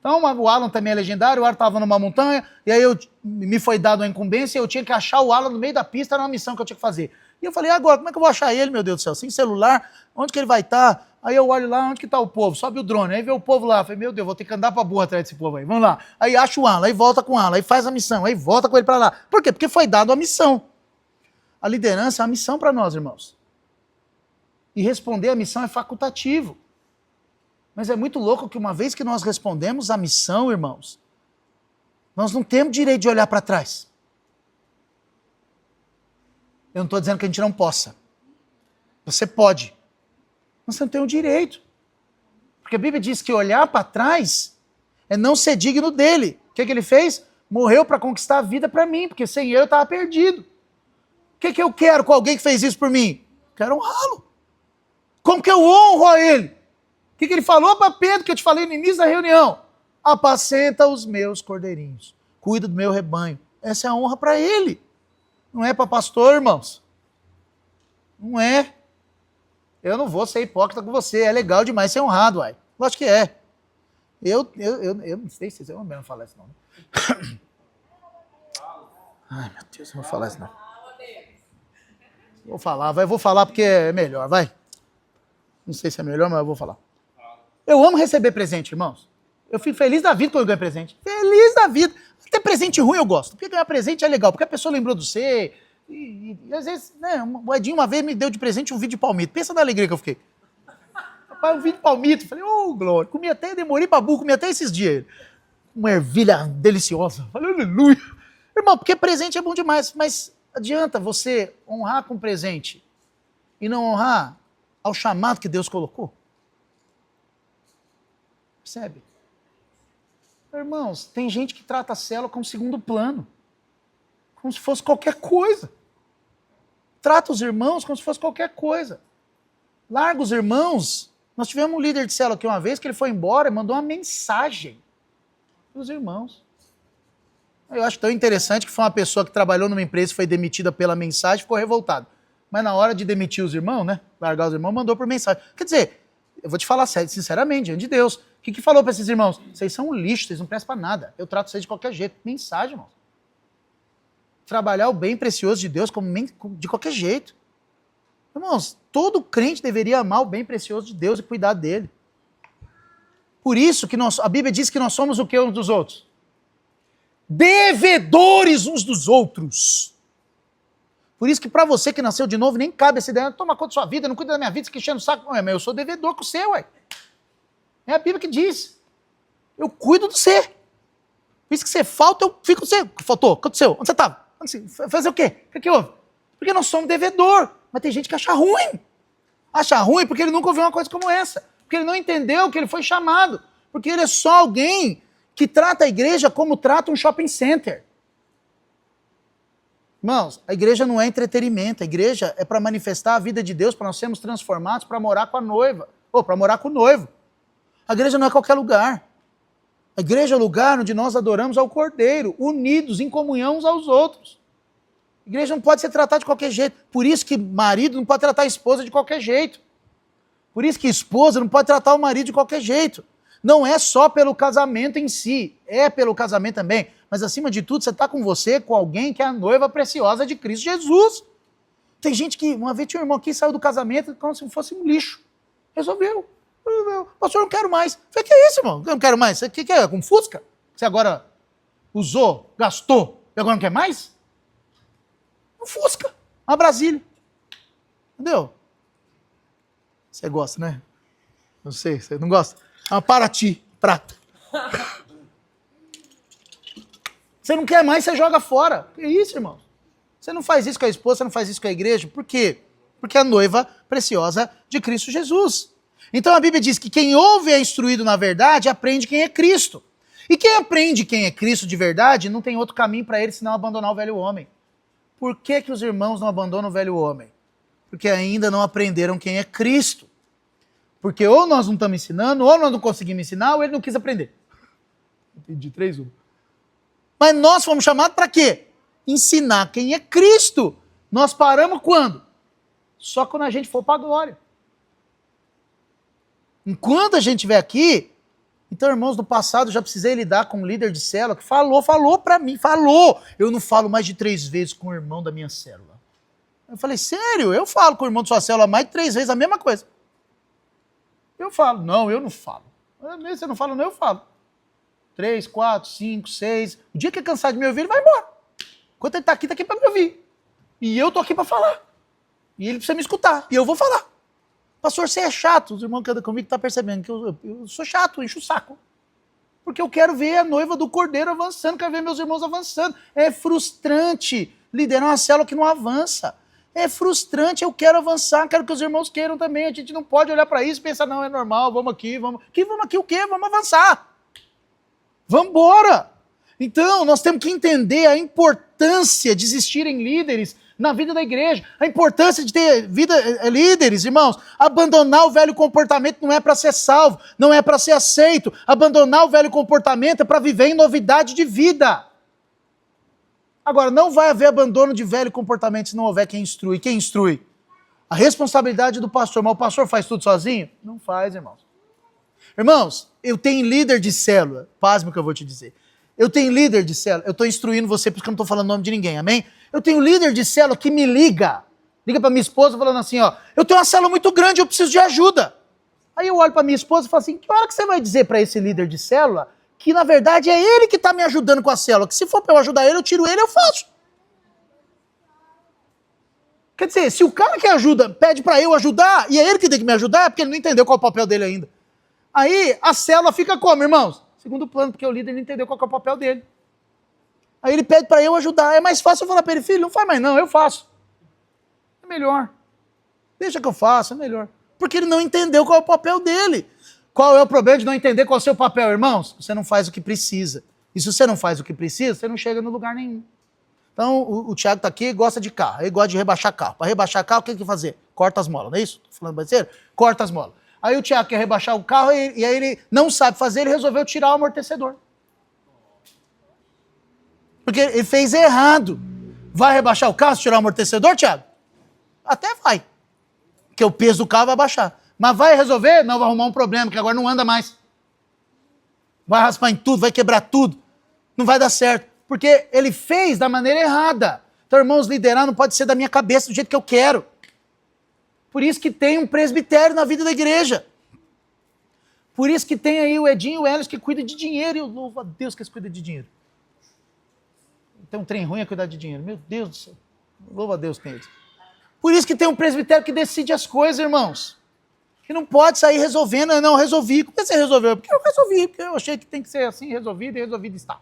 S1: Então, o Alan também é legendário, o Alan estava numa montanha, e aí me foi dado uma incumbência, eu tinha que achar o Alan no meio da pista, era uma missão que eu tinha que fazer. E eu falei, agora, como é que eu vou achar ele, meu Deus do céu? Sem celular, onde que ele vai estar? Aí eu olho lá, onde que está o povo? Sobe o drone, aí vê o povo lá. Eu falei, meu Deus, vou ter que andar para burra atrás desse povo aí, vamos lá. Aí acha o Alan, aí volta com o Alan, aí faz a missão, aí volta com ele para lá. Por quê? Porque foi dado a missão. A liderança é uma missão para nós, irmãos. E responder a missão é facultativo. Mas é muito louco que uma vez que nós respondemos a missão, irmãos, nós não temos direito de olhar para trás. Eu não estou dizendo que a gente não possa. Você pode. Mas você não tem o direito. Porque a Bíblia diz que olhar para trás é não ser digno dele. O que ele fez? Morreu para conquistar a vida para mim, porque sem ele eu estava perdido. O que eu quero com alguém que fez isso por mim? Quero honrá-lo. Como que eu honro a ele? O que ele falou para Pedro, que eu te falei no início da reunião? Apacenta os meus cordeirinhos. Cuida do meu rebanho. Essa é a honra para ele. Não é para pastor, irmãos. Não é. Eu não vou ser hipócrita com você. É legal demais ser honrado, uai. Lógico que é. Eu não sei se eu não falar isso não. Ai, meu Deus, eu não vou falar isso não. Vou falar porque é melhor, vai. Não sei se é melhor, mas eu vou falar. Eu amo receber presente, irmãos. Eu fico feliz da vida quando eu ganho presente. Feliz da vida. Até presente ruim eu gosto. Porque ganhar presente é legal, porque a pessoa lembrou de você. E às vezes, né, o Edinho uma vez me deu de presente um vídeo de palmito. Pensa na alegria que eu fiquei. Rapaz, um vídeo de palmito. Falei, glória. Comi até, demorei pra burro, comi até esses dias. Uma ervilha deliciosa. Falei, aleluia. Irmão, porque presente é bom demais. Mas adianta você honrar com presente e não honrar ao chamado que Deus colocou? Percebe? Irmãos, tem gente que trata a célula como segundo plano. como se fosse qualquer coisa. Trata os irmãos como se fosse qualquer coisa. Larga os irmãos. Nós tivemos um líder de célula aqui uma vez que ele foi embora e mandou uma mensagem para os irmãos. Eu acho tão interessante que foi uma pessoa que trabalhou numa empresa e foi demitida pela mensagem, ficou revoltado. Mas na hora de demitir os irmãos, né? Largar os irmãos, mandou por mensagem. Quer dizer, eu vou te falar sinceramente, diante de Deus. O que falou para esses irmãos? Vocês são um lixo, vocês não prestam para nada. Eu trato vocês de qualquer jeito. Mensagem, irmão. Trabalhar o bem precioso de Deus de qualquer jeito. Irmãos, todo crente deveria amar o bem precioso de Deus e cuidar dele. Por isso que a Bíblia diz que nós somos o que uns dos outros? Devedores uns dos outros. Por isso que para você que nasceu de novo, nem cabe essa ideia, toma conta da sua vida, não cuida da minha vida, você que enchendo o saco. Mas eu sou devedor com o seu, ué. É a Bíblia que diz. Eu cuido do você. Por isso que você falta, eu fico com você. Faltou, o que aconteceu? Onde você estava? Fazer o quê? O que houve? Porque nós somos devedor. Mas tem gente que acha ruim. Acha ruim porque ele nunca ouviu uma coisa como essa. Porque ele não entendeu que ele foi chamado. Porque ele é só alguém que trata a igreja como trata um shopping center. Irmãos, a igreja não é entretenimento. A igreja é para manifestar a vida de Deus, para nós sermos transformados, para morar com a noiva. Ou para morar com o noivo. A igreja não é qualquer lugar. A igreja é o lugar onde nós adoramos ao Cordeiro, unidos em comunhão uns aos outros. A igreja não pode ser tratada de qualquer jeito. Por isso que marido não pode tratar a esposa de qualquer jeito. Por isso que esposa não pode tratar o marido de qualquer jeito. Não é só pelo casamento em si, é pelo casamento também. Mas acima de tudo, você está com alguém que é a noiva preciosa de Cristo Jesus. Tem gente que, uma vez tinha um irmão aqui, saiu do casamento como se fosse um lixo. Resolveu. Pastor, eu não quero mais. Eu falei, que é isso, irmão? Eu não quero mais. O que é? Com Fusca? Você agora usou, gastou, e agora não quer mais? Um Fusca. Uma Brasília. Entendeu? Você gosta, né? Não sei, você não gosta? É uma Paraty, prata. Você não quer mais, você joga fora. Que isso, irmão? Você não faz isso com a esposa, você não faz isso com a igreja. Por quê? Porque é a noiva preciosa de Cristo Jesus. Então a Bíblia diz que quem ouve é instruído na verdade, aprende quem é Cristo. E quem aprende quem é Cristo de verdade, não tem outro caminho para ele senão abandonar o velho homem. Por que os irmãos não abandonam o velho homem? Porque ainda não aprenderam quem é Cristo. Porque ou nós não estamos ensinando, ou nós não conseguimos ensinar, ou ele não quis aprender. Entendi, 3-1. Mas nós fomos chamados para quê? Ensinar quem é Cristo. Nós paramos quando? Só quando a gente for para a glória. Enquanto a gente estiver aqui, então, irmãos, no passado eu já precisei lidar com um líder de célula que falou para mim, eu não falo mais de 3 vezes com o irmão da minha célula. Eu falei, sério? Eu falo com o irmão da sua célula mais de 3 vezes a mesma coisa. Eu falo. Não, eu não falo. Você não fala, não, eu falo. 3, 4, 5, 6. O dia que é cansado de me ouvir, ele vai embora. Enquanto ele está aqui para me ouvir. E eu tô aqui para falar. E ele precisa me escutar. E eu vou falar. Pastor, você é chato. Os irmãos que andam comigo estão percebendo que eu sou chato, encho o saco. Porque eu quero ver a noiva do Cordeiro avançando, quero ver meus irmãos avançando. É frustrante liderar uma célula que não avança. É frustrante, eu quero avançar, quero que os irmãos queiram também. A gente não pode olhar para isso e pensar, não, é normal, vamos aqui. Vamos aqui o quê? Vamos avançar. Vamos embora. Então, nós temos que entender a importância de existirem líderes na vida da igreja, a importância de ter líderes, irmãos. Abandonar o velho comportamento não é para ser salvo, não é para ser aceito. Abandonar o velho comportamento é para viver em novidade de vida. Agora, não vai haver abandono de velho comportamento se não houver quem instrui. Quem instrui? A responsabilidade do pastor. Mas o pastor faz tudo sozinho? Não faz, irmãos. Irmãos, eu tenho líder de célula, pasme o que eu vou te dizer. Eu tenho líder de célula, eu estou instruindo você porque eu não estou falando o nome de ninguém, amém? Eu tenho líder de célula que me liga para minha esposa falando assim, ó, eu tenho uma célula muito grande, eu preciso de ajuda. Aí eu olho para minha esposa e falo assim, que hora que você vai dizer para esse líder de célula que na verdade é ele que está me ajudando com a célula, que se for para eu ajudar ele, eu tiro ele, eu faço. Quer dizer, se o cara que ajuda pede para eu ajudar e é ele que tem que me ajudar, é porque ele não entendeu qual é o papel dele ainda. Aí a célula fica como, irmãos? Segundo plano, porque o líder não entendeu qual é o papel dele. Aí ele pede para eu ajudar. É mais fácil eu falar para ele, filho, não faz mais não, eu faço. É melhor. Deixa que eu faço, é melhor. Porque ele não entendeu qual é o papel dele. Qual é o problema de não entender qual é o seu papel, irmãos? Você não faz o que precisa. E se você não faz o que precisa, você não chega no lugar nenhum. Então, o Thiago está aqui e gosta de carro. Ele gosta de rebaixar carro. Para rebaixar carro, o que ele tem que fazer? Corta as molas, não é isso? Tô falando besteira? Corta as molas. Aí o Thiago quer rebaixar o carro e aí ele não sabe fazer, ele resolveu tirar o amortecedor. Porque ele fez errado. Vai rebaixar o carro se tirar o amortecedor, Thiago? Até vai. Porque o peso do carro vai baixar. Mas vai resolver? Não, vai arrumar um problema, que agora não anda mais. Vai raspar em tudo, vai quebrar tudo. Não vai dar certo. Porque ele fez da maneira errada. Então, irmãos, liderar não pode ser da minha cabeça, do jeito que eu quero. Por isso que tem um presbitério na vida da igreja. Por isso que tem aí o Edinho e o Elis que cuida de dinheiro. E eu louvo a Deus que eles cuidam de dinheiro. Tem um trem ruim a cuidar de dinheiro. Meu Deus do céu. Louvo a Deus com eles. Por isso que tem um presbitério que decide as coisas, irmãos. Que não pode sair resolvendo. Não, resolvi. Como é que você resolveu? Porque eu resolvi. Porque eu achei que tem que ser assim, resolvido, e resolvido está.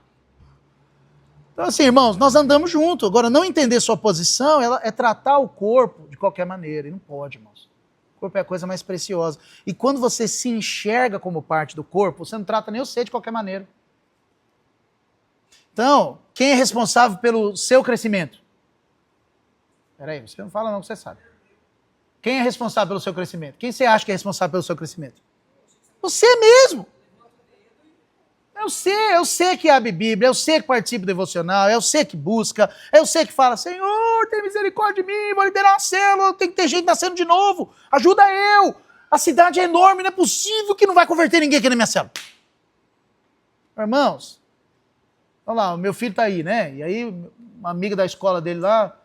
S1: Então, assim, irmãos, nós andamos juntos. Agora, não entender sua posição é tratar o corpo de qualquer maneira. E não pode, irmãos. O corpo é a coisa mais preciosa. E quando você se enxerga como parte do corpo, você não trata nem você de qualquer maneira. Então, quem é responsável pelo seu crescimento? Peraí, você não fala não, que você sabe. Quem é responsável pelo seu crescimento? Quem você acha que é responsável pelo seu crescimento? Você mesmo. Eu sei que abre Bíblia, eu sei que participa do devocional, eu sei que busca, eu sei que fala, Senhor, tem misericórdia de mim, vou liderar uma célula, tem que ter gente nascendo de novo, ajuda eu. A cidade é enorme, não é possível que não vai converter ninguém aqui na minha célula. Irmãos, olha lá, o meu filho está aí, né? E aí, uma amiga da escola dele lá,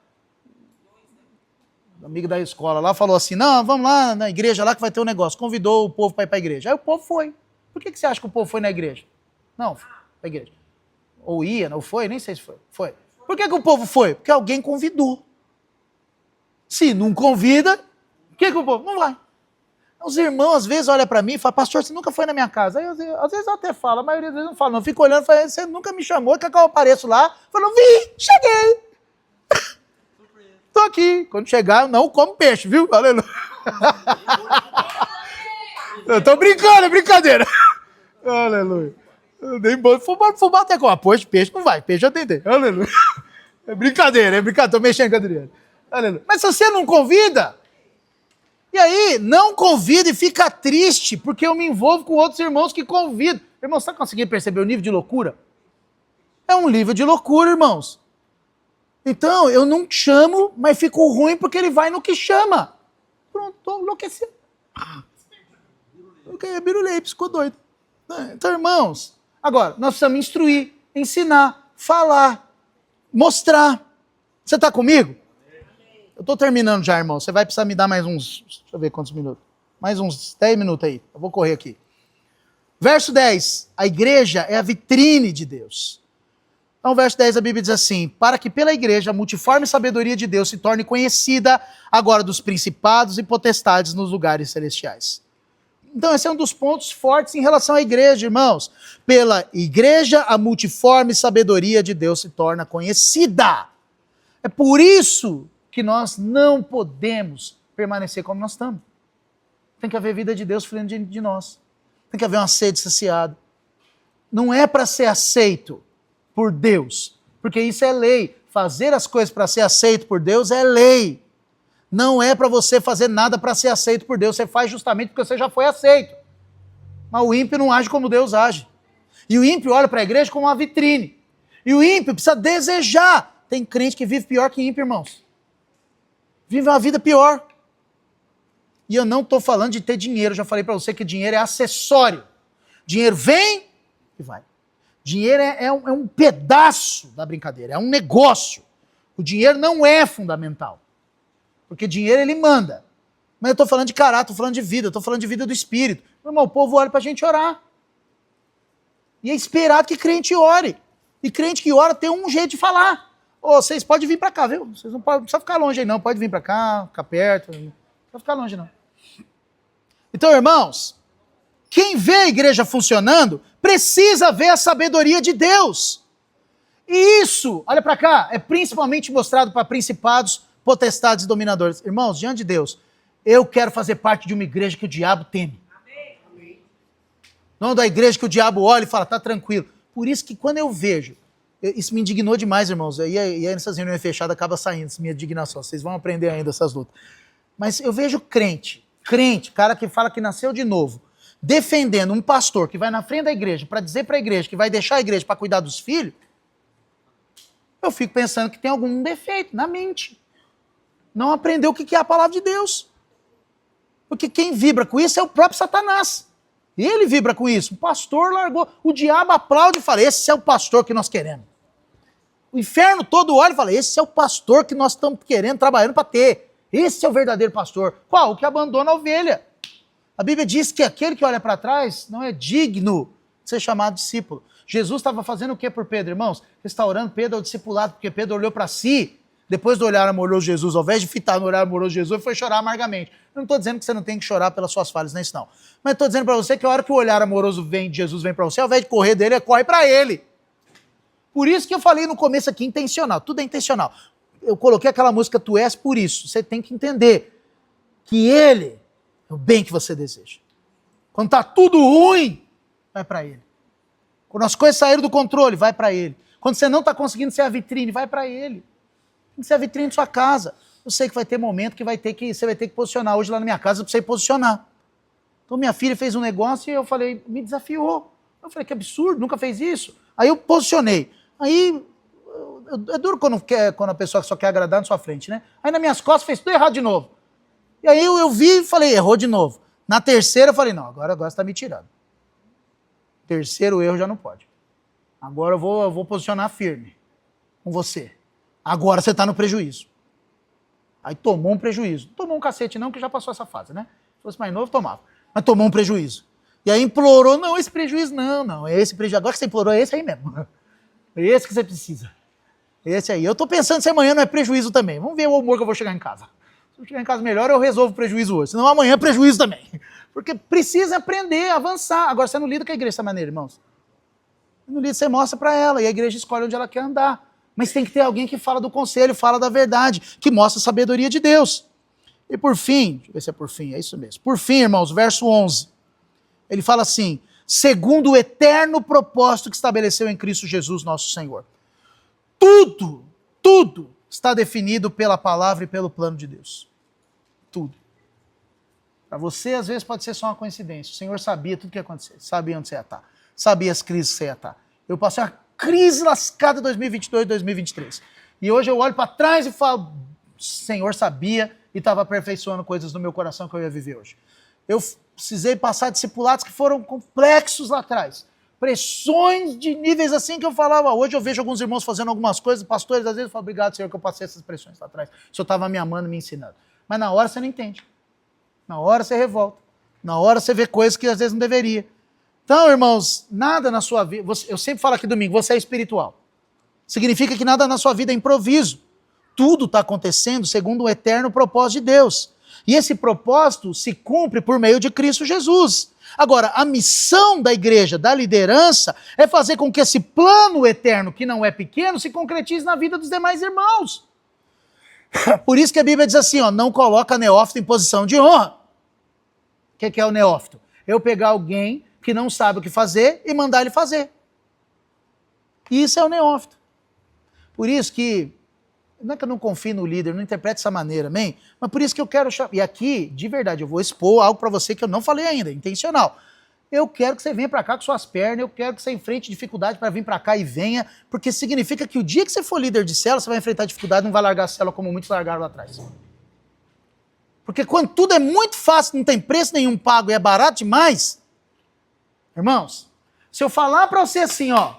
S1: falou assim, não, vamos lá na igreja lá que vai ter um negócio. Convidou o povo para ir para a igreja. Aí o povo foi. Por que você acha que o povo foi na igreja? Não, para a igreja. Ou ia, não foi? Nem sei se foi. Foi. Por que o povo foi? Porque alguém convidou. Se não convida, o que o povo? Não vai. Os irmãos às vezes olham para mim e falam, pastor, você nunca foi na minha casa. Aí às vezes eu até falo, a maioria das vezes não fala, não. Eu fico olhando e falo, você nunca me chamou, quer que eu apareço lá? Eu falo, vi, cheguei. Tô aqui. Quando chegar, eu não como peixe, viu? Aleluia. Eu tô brincando, é brincadeira. Aleluia. Nem fubá até com apoio de peixe, não vai. Peixe eu tentei. Aleluia. É brincadeira. Tô mexendo com a Adriana. Aleluia. Mas se você não convida, e aí, não convida e fica triste, porque eu me envolvo com outros irmãos que convidam. Irmãos, você está conseguindo perceber o nível de loucura? É um nível de loucura, irmãos. Então, eu não chamo, mas fico ruim porque ele vai no que chama. Pronto, tô enlouquecido. Birulei, ficou doido. Então, irmãos, agora, nós precisamos instruir, ensinar, falar, mostrar. Você está comigo? Eu estou terminando já, irmão. Você vai precisar me dar mais uns... Deixa eu ver quantos minutos. Mais uns 10 minutos aí. Eu vou correr aqui. Verso 10. A igreja é a vitrine de Deus. Então, verso 10, a Bíblia diz assim, para que pela igreja a multiforme sabedoria de Deus se torne conhecida agora dos principados e potestades nos lugares celestiais. Então, esse é um dos pontos fortes em relação à igreja, irmãos. Pela igreja, a multiforme sabedoria de Deus se torna conhecida. É por isso que nós não podemos permanecer como nós estamos. Tem que haver vida de Deus fluindo de nós. Tem que haver uma sede saciada. Não é para ser aceito por Deus, porque isso é lei. Fazer as coisas para ser aceito por Deus é lei. Não é para você fazer nada para ser aceito por Deus. Você faz justamente porque você já foi aceito. Mas o ímpio não age como Deus age. E o ímpio olha para a igreja como uma vitrine. E o ímpio precisa desejar. Tem crente que vive pior que ímpio, irmãos. Vive uma vida pior. E eu não estou falando de ter dinheiro. Eu já falei para você que dinheiro é acessório. Dinheiro vem e vai. Dinheiro é um pedaço da brincadeira. É um negócio. O dinheiro não é fundamental. Porque dinheiro ele manda. Mas eu estou falando de caráter, estou falando de vida, estou falando de vida do espírito. Meu irmão, o povo olha para a gente orar. E é esperado que crente ore. E crente que ora tem um jeito de falar. Ô, vocês podem vir para cá, viu? Vocês não precisam ficar longe aí não. Pode vir para cá, ficar perto. Não precisa ficar longe não. Então, irmãos, quem vê a igreja funcionando precisa ver a sabedoria de Deus. E isso, olha para cá, é principalmente mostrado para principados, potestades e dominadores. Irmãos, diante de Deus, eu quero fazer parte de uma igreja que o diabo teme. Não da igreja que o diabo olha e fala, tá tranquilo. Por isso que quando eu vejo Isso me indignou demais, irmãos. E aí nessas reuniões fechadas acaba saindo essa minha indignação. Vocês vão aprender ainda essas lutas. Mas eu vejo crente, cara que fala que nasceu de novo, defendendo um pastor que vai na frente da igreja para dizer para a igreja que vai deixar a igreja para cuidar dos filhos. Eu fico pensando que tem algum defeito na mente. Não aprendeu o que é a palavra de Deus. Porque quem vibra com isso é o próprio Satanás. Ele vibra com isso. O pastor largou. O diabo aplaude e fala, esse é o pastor que nós queremos. O inferno todo olha e fala, esse é o pastor que nós estamos querendo, trabalhando para ter. Esse é o verdadeiro pastor. Qual? O que abandona a ovelha. A Bíblia diz que aquele que olha para trás não é digno de ser chamado discípulo. Jesus estava fazendo o que por Pedro, irmãos? Restaurando Pedro ao discipulado, porque Pedro olhou para si, depois do olhar amoroso de Jesus, ao invés de fitar no olhar amoroso de Jesus, foi chorar amargamente. Eu não estou dizendo que você não tem que chorar pelas suas falhas, não é isso não. Mas estou dizendo para você que a hora que o olhar amoroso de Jesus vem para você, ao invés de correr dele, corre para ele. Por isso que eu falei no começo aqui, intencional, tudo é intencional. Eu coloquei aquela música, Tu És Por Isso. Você tem que entender que ele é o bem que você deseja. Quando está tudo ruim, vai para ele. Quando as coisas saíram do controle, vai para ele. Quando você não está conseguindo ser a vitrine, vai para ele. Tem que ser a vitrine de sua casa. Eu sei que vai ter momento que você vai ter que posicionar. Hoje lá na minha casa eu precisei posicionar. Então minha filha fez um negócio e eu falei, me desafiou. Eu falei, que absurdo, nunca fez isso. Aí eu posicionei. Aí, é duro quando a pessoa só quer agradar na sua frente, né? Aí nas minhas costas fez tudo errado de novo. E aí eu vi e falei, errou de novo. Na terceira eu falei, não, agora você está me tirando. Terceiro erro já não pode. Agora eu vou posicionar firme com você. Agora você está no prejuízo. Aí tomou um prejuízo. Não tomou um cacete não, que já passou essa fase, né? Se fosse mais novo, tomava. Mas tomou um prejuízo. E aí implorou, não, esse prejuízo não, é esse prejuízo. Agora que você implorou, é esse aí mesmo. É esse que você precisa. Esse aí. Eu tô pensando se amanhã não é prejuízo também. Vamos ver o humor que eu vou chegar em casa. Se eu chegar em casa melhor, eu resolvo o prejuízo hoje. Senão amanhã é prejuízo também. Porque precisa aprender, avançar. Agora você não lida com a igreja dessa maneira, irmãos. No lida, você mostra para ela e a igreja escolhe onde ela quer andar. Mas tem que ter alguém que fala do conselho, fala da verdade, que mostra a sabedoria de Deus. E por fim, deixa eu ver se é por fim, é isso mesmo. Por fim, irmãos, verso 11. Ele fala assim, segundo o eterno propósito que estabeleceu em Cristo Jesus, nosso Senhor. Tudo está definido pela palavra e pelo plano de Deus. Tudo. Para você, às vezes, pode ser só uma coincidência. O Senhor sabia tudo o que ia acontecer. Sabia onde você ia estar. Sabia as crises que você ia estar. Eu passei uma crise lascada em 2022 e 2023. E hoje eu olho para trás e falo, o Senhor sabia e estava aperfeiçoando coisas no meu coração que eu ia viver hoje. Eu precisei passar discipulados que foram complexos lá atrás. Pressões de níveis assim que eu falava. Hoje eu vejo alguns irmãos fazendo algumas coisas, pastores às vezes falam, obrigado, Senhor, que eu passei essas pressões lá atrás. O Senhor estava me amando, me ensinando. Mas na hora você não entende. Na hora você revolta. Na hora você vê coisas que às vezes não deveria. Então, irmãos, nada na sua vida, eu sempre falo aqui domingo, você é espiritual. Significa que nada na sua vida é improviso. Tudo está acontecendo segundo o eterno propósito de Deus. E esse propósito se cumpre por meio de Cristo Jesus. Agora, a missão da igreja, da liderança, é fazer com que esse plano eterno, que não é pequeno, se concretize na vida dos demais irmãos. Por isso que a Bíblia diz assim, ó, não coloca neófito em posição de honra. O que é o neófito? Eu pegar alguém que não sabe o que fazer e mandar ele fazer. Isso é o neófito. Por isso que, não é que eu não confio no líder, não interprete dessa maneira, amém? Mas por isso que eu quero, e aqui, de verdade, eu vou expor algo para você que eu não falei ainda, intencional. Eu quero que você venha para cá com suas pernas, eu quero que você enfrente dificuldade para vir para cá e venha, porque significa que o dia que você for líder de célula, você vai enfrentar dificuldade, não vai largar a célula como muitos largaram lá atrás. Porque quando tudo é muito fácil, não tem preço nenhum pago e é barato demais, irmãos, se eu falar para você assim, ó,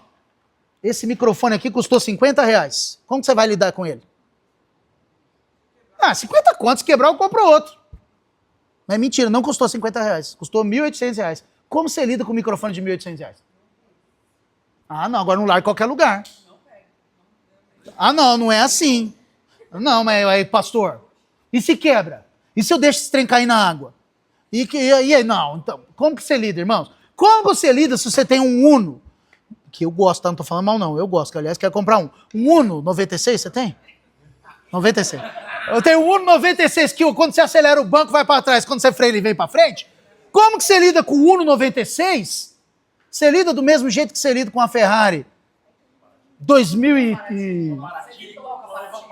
S1: esse microfone aqui custou R$50, como que você vai lidar com ele? 50 contos, se quebrar eu compro outro. Mas é mentira, não custou R$50, custou R$1.800. Como você lida com um microfone de R$1.800? Não, agora não larga em qualquer lugar. Não é assim. Não, mas aí, pastor, e se quebra? E se eu deixo esse trem cair na água? E aí, não, então, como que você lida, irmãos? Como você lida se você tem um Uno? Que eu gosto, tá? Não tô falando mal não, eu gosto, que aliás quero comprar um. Um Uno 96, você tem? 96. Eu tenho um Uno 96 que quando você acelera o banco vai para trás, quando você freia ele vem para frente. Como que você lida com o Uno 96? Você lida do mesmo jeito que você lida com a Ferrari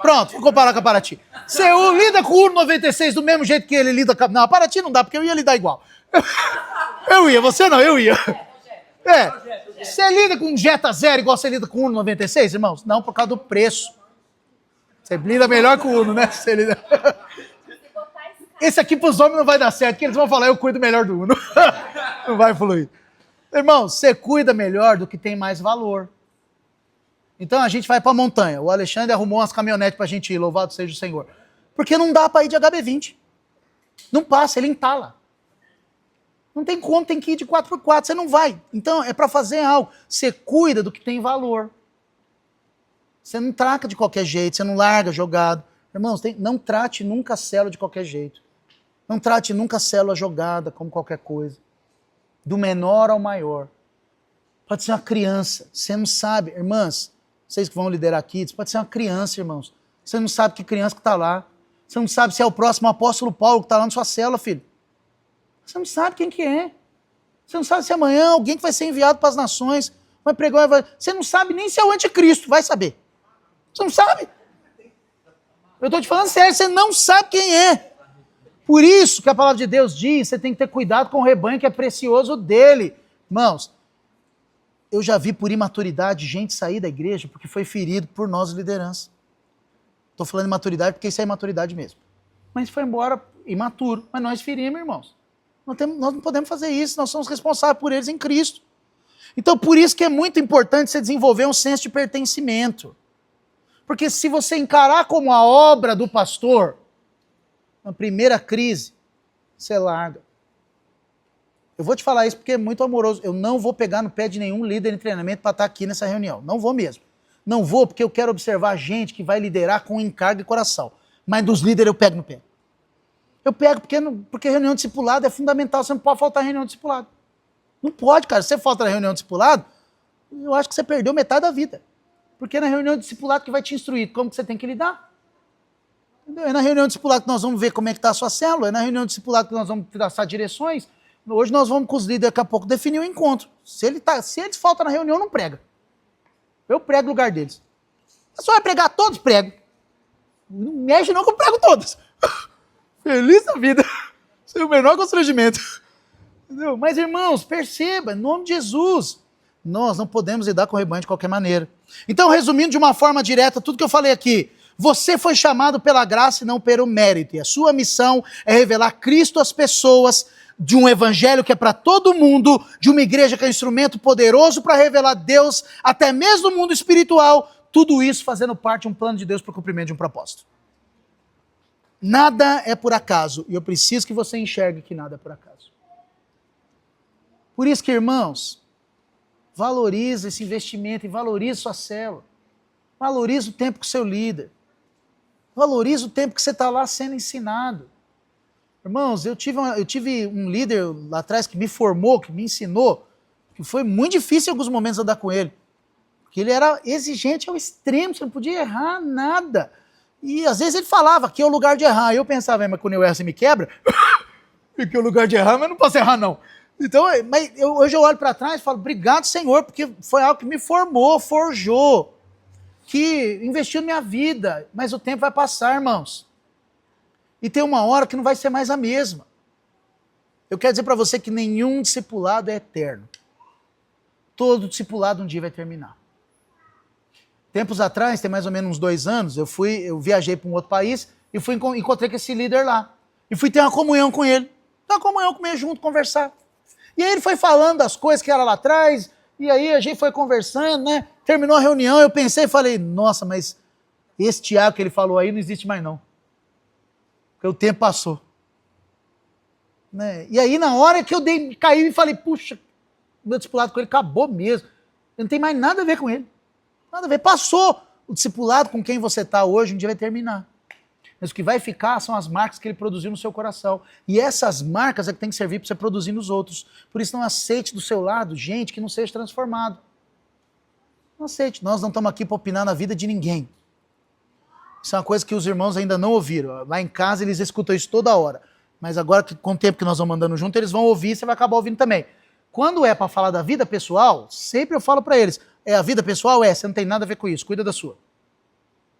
S1: Pronto, vou comparar com a Paraty. Você lida com o Uno 96 do mesmo jeito que ele lida com... Não, a Paraty não dá, porque eu ia lidar igual. Eu ia, você não, eu ia. Você lida com um Jetta Zero igual você lida com o Uno 96, irmãos? Não, por causa do preço. Você lida melhor com o Uno, né? Você lida... Esse aqui pros homens não vai dar certo, porque eles vão falar, eu cuido melhor do Uno. Não vai fluir. Irmão, você cuida melhor do que tem mais valor. Então a gente vai pra montanha. O Alexandre arrumou umas caminhonetes pra gente ir, louvado seja o Senhor. Porque não dá pra ir de HB20. Não passa, ele entala. Não tem como, tem que ir de 4x4, você não vai. Então é pra fazer algo. Você cuida do que tem valor. Você não traca de qualquer jeito, você não larga jogado. Irmãos, não trate nunca a célula de qualquer jeito. Não trate nunca a célula jogada como qualquer coisa. Do menor ao maior. Pode ser uma criança, você não sabe, irmãs, vocês que vão liderar aqui, pode ser uma criança, irmãos. Você não sabe que criança que está lá. Você não sabe se é o próximo apóstolo Paulo que está lá na sua célula, filho. Você não sabe quem que é. Você não sabe se amanhã alguém que vai ser enviado para as nações vai pregar. Você não sabe nem se é o anticristo, vai saber. Você não sabe. Eu estou te falando sério, você não sabe quem é. Por isso que a palavra de Deus diz, você tem que ter cuidado com o rebanho que é precioso dele. Irmãos, eu já vi por imaturidade gente sair da igreja porque foi ferido por nós, liderança. Estou falando imaturidade porque isso é imaturidade mesmo. Mas foi embora imaturo. Mas nós ferimos, irmãos. Nós não podemos fazer isso, nós somos responsáveis por eles em Cristo. Então, por isso que é muito importante você desenvolver um senso de pertencimento. Porque se você encarar como a obra do pastor, na primeira crise, você larga. Eu vou te falar isso porque é muito amoroso. Eu não vou pegar no pé de nenhum líder em treinamento para estar aqui nessa reunião. Não vou mesmo. Não vou porque eu quero observar gente que vai liderar com encargo e coração. Mas dos líderes eu pego no pé. Eu pego porque reunião de discipulado é fundamental. Você não pode faltar em reunião de discipulado. Não pode, cara. Se você falta na reunião de discipulado, eu acho que você perdeu metade da vida. Porque é na reunião de discipulado que vai te instruir como que você tem que lidar. Entendeu? É na reunião de discipulado que nós vamos ver como é que está a sua célula. É na reunião de discipulado que nós vamos traçar direções. Hoje nós vamos com os líderes daqui a pouco definir o encontro. Se eles faltam na reunião, não prega. Eu prego no lugar deles. Você só vai pregar todos? Prego. Não mexe não que eu prego todos. Feliz da vida. Sem o menor constrangimento. Entendeu? Mas irmãos, perceba, em nome de Jesus, nós não podemos lidar com o rebanho de qualquer maneira. Então, resumindo de uma forma direta tudo que eu falei aqui, você foi chamado pela graça e não pelo mérito. E a sua missão é revelar Cristo às pessoas, de um evangelho que é para todo mundo, de uma igreja que é um instrumento poderoso para revelar Deus, até mesmo no mundo espiritual, tudo isso fazendo parte de um plano de Deus para o cumprimento de um propósito. Nada é por acaso, e eu preciso que você enxergue que nada é por acaso. Por isso que, irmãos, valorize esse investimento e valorize sua célula. Valorize o tempo com o seu líder. Valorize o tempo que você está lá sendo ensinado. Irmãos, eu tive um líder lá atrás que me formou, que me ensinou, que foi muito difícil em alguns momentos andar com ele. Porque ele era exigente ao extremo, você não podia errar nada. E às vezes ele falava que é o lugar de errar. Eu pensava, mas quando eu erro você me quebra? Porque é o lugar de errar, mas não posso errar não. Então, hoje eu olho para trás e falo, obrigado Senhor, porque foi algo que me formou, forjou, que investiu na minha vida. Mas o tempo vai passar, irmãos. E tem uma hora que não vai ser mais a mesma. Eu quero dizer para você que nenhum discipulado é eterno. Todo discipulado um dia vai terminar. Tempos atrás, tem mais ou menos uns 2 anos, eu viajei para um outro país e encontrei com esse líder lá. E fui ter uma comunhão com ele. Uma comunhão com ele junto, conversar. E aí ele foi falando das coisas que era lá atrás, e aí a gente foi conversando, né? Terminou a reunião, eu pensei e falei, nossa, mas esse Tiago que ele falou aí não existe mais não. Porque o tempo passou. Né? E aí, na hora que eu caí e falei, puxa, meu discipulado com ele acabou mesmo. Não tem mais nada a ver com ele. Nada a ver. Passou. O discipulado com quem você está hoje, um dia vai terminar. Mas o que vai ficar são as marcas que ele produziu no seu coração. E essas marcas é que tem que servir para você produzir nos outros. Por isso, não aceite do seu lado gente que não seja transformado. Não aceite. Nós não estamos aqui para opinar na vida de ninguém. Isso é uma coisa que os irmãos ainda não ouviram. Lá em casa eles escutam isso toda hora. Mas agora, com o tempo que nós vamos andando junto, eles vão ouvir e você vai acabar ouvindo também. Quando é para falar da vida pessoal, sempre eu falo para eles, É a vida pessoal? É, você não tem nada a ver com isso, cuida da sua.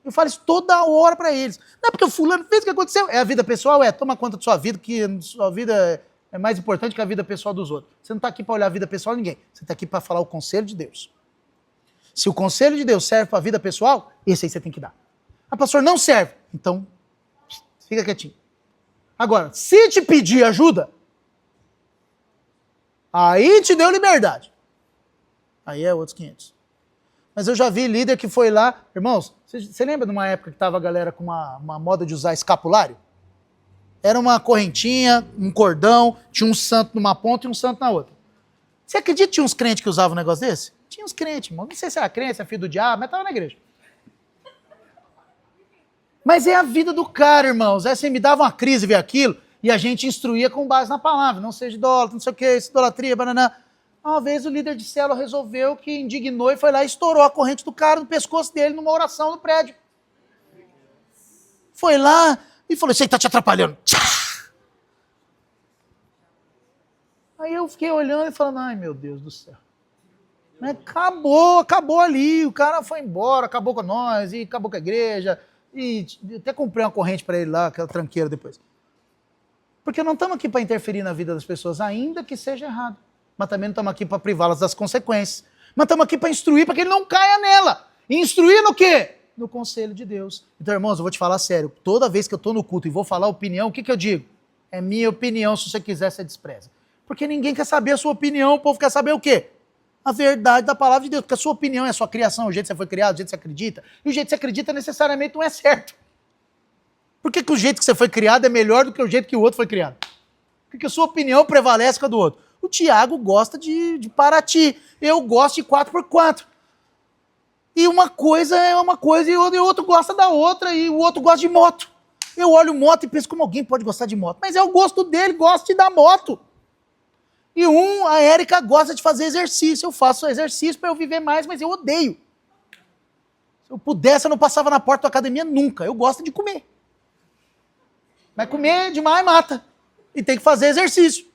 S1: Eu falo isso toda hora para eles. Não é porque o fulano fez o que aconteceu. É a vida pessoal? É, toma conta da sua vida, que a sua vida é mais importante que a vida pessoal dos outros. Você não está aqui para olhar a vida pessoal de ninguém. Você está aqui para falar o conselho de Deus. Se o conselho de Deus serve para a vida pessoal, esse aí você tem que dar. Ah, pastor, não serve. Então, fica quietinho. Agora, se te pedir ajuda, aí te deu liberdade. Aí é outros 500. Mas eu já vi líder que foi lá... Irmãos, você lembra de uma época que estava a galera com uma moda de usar escapulário? Era uma correntinha, um cordão, tinha um santo numa ponta e um santo na outra. Você acredita que tinha uns crentes que usavam um negócio desse? Tinha uns crentes, irmão. Não sei se era crente, se é filho do diabo, mas estava na igreja. Mas é a vida do cara, irmãos. É assim, me dava uma crise ver aquilo e a gente instruía com base na palavra. Não seja idólatra, não sei o que, idolatria, banana. Uma vez o líder de célula resolveu que indignou e foi lá e estourou a corrente do cara no pescoço dele numa oração no prédio. Foi lá e falou, isso aí tá te atrapalhando. Aí eu fiquei olhando e falando, ai meu Deus do céu. Acabou ali, o cara foi embora, acabou com nós, e acabou com a igreja, e até comprei uma corrente para ele lá, aquela tranqueira depois. Porque não estamos aqui para interferir na vida das pessoas, ainda que seja errado. Mas também não estamos aqui para privá-las das consequências. Mas estamos aqui para instruir, para que ele não caia nela. E instruir no quê? No conselho de Deus. Então, irmãos, eu vou te falar sério. Toda vez que eu estou no culto e vou falar opinião, o que eu digo? É minha opinião, se você quiser, você despreza. Porque ninguém quer saber a sua opinião, o povo quer saber o quê? A verdade da palavra de Deus. Porque a sua opinião é a sua criação, o jeito que você foi criado, o jeito que você acredita. E o jeito que você acredita necessariamente não é certo. Por que o jeito que você foi criado é melhor do que o jeito que o outro foi criado? Porque a sua opinião prevalece com a do outro. O Tiago gosta de Paraty. Eu gosto de 4x4. E uma coisa é uma coisa e o outro gosta da outra e o outro gosta de moto. Eu olho moto e penso como alguém pode gostar de moto. Mas é o gosto dele, gosta de dar moto. E a Érica gosta de fazer exercício. Eu faço exercício para eu viver mais, mas eu odeio. Se eu pudesse, eu não passava na porta da academia nunca. Eu gosto de comer. Mas comer demais mata. E tem que fazer exercício.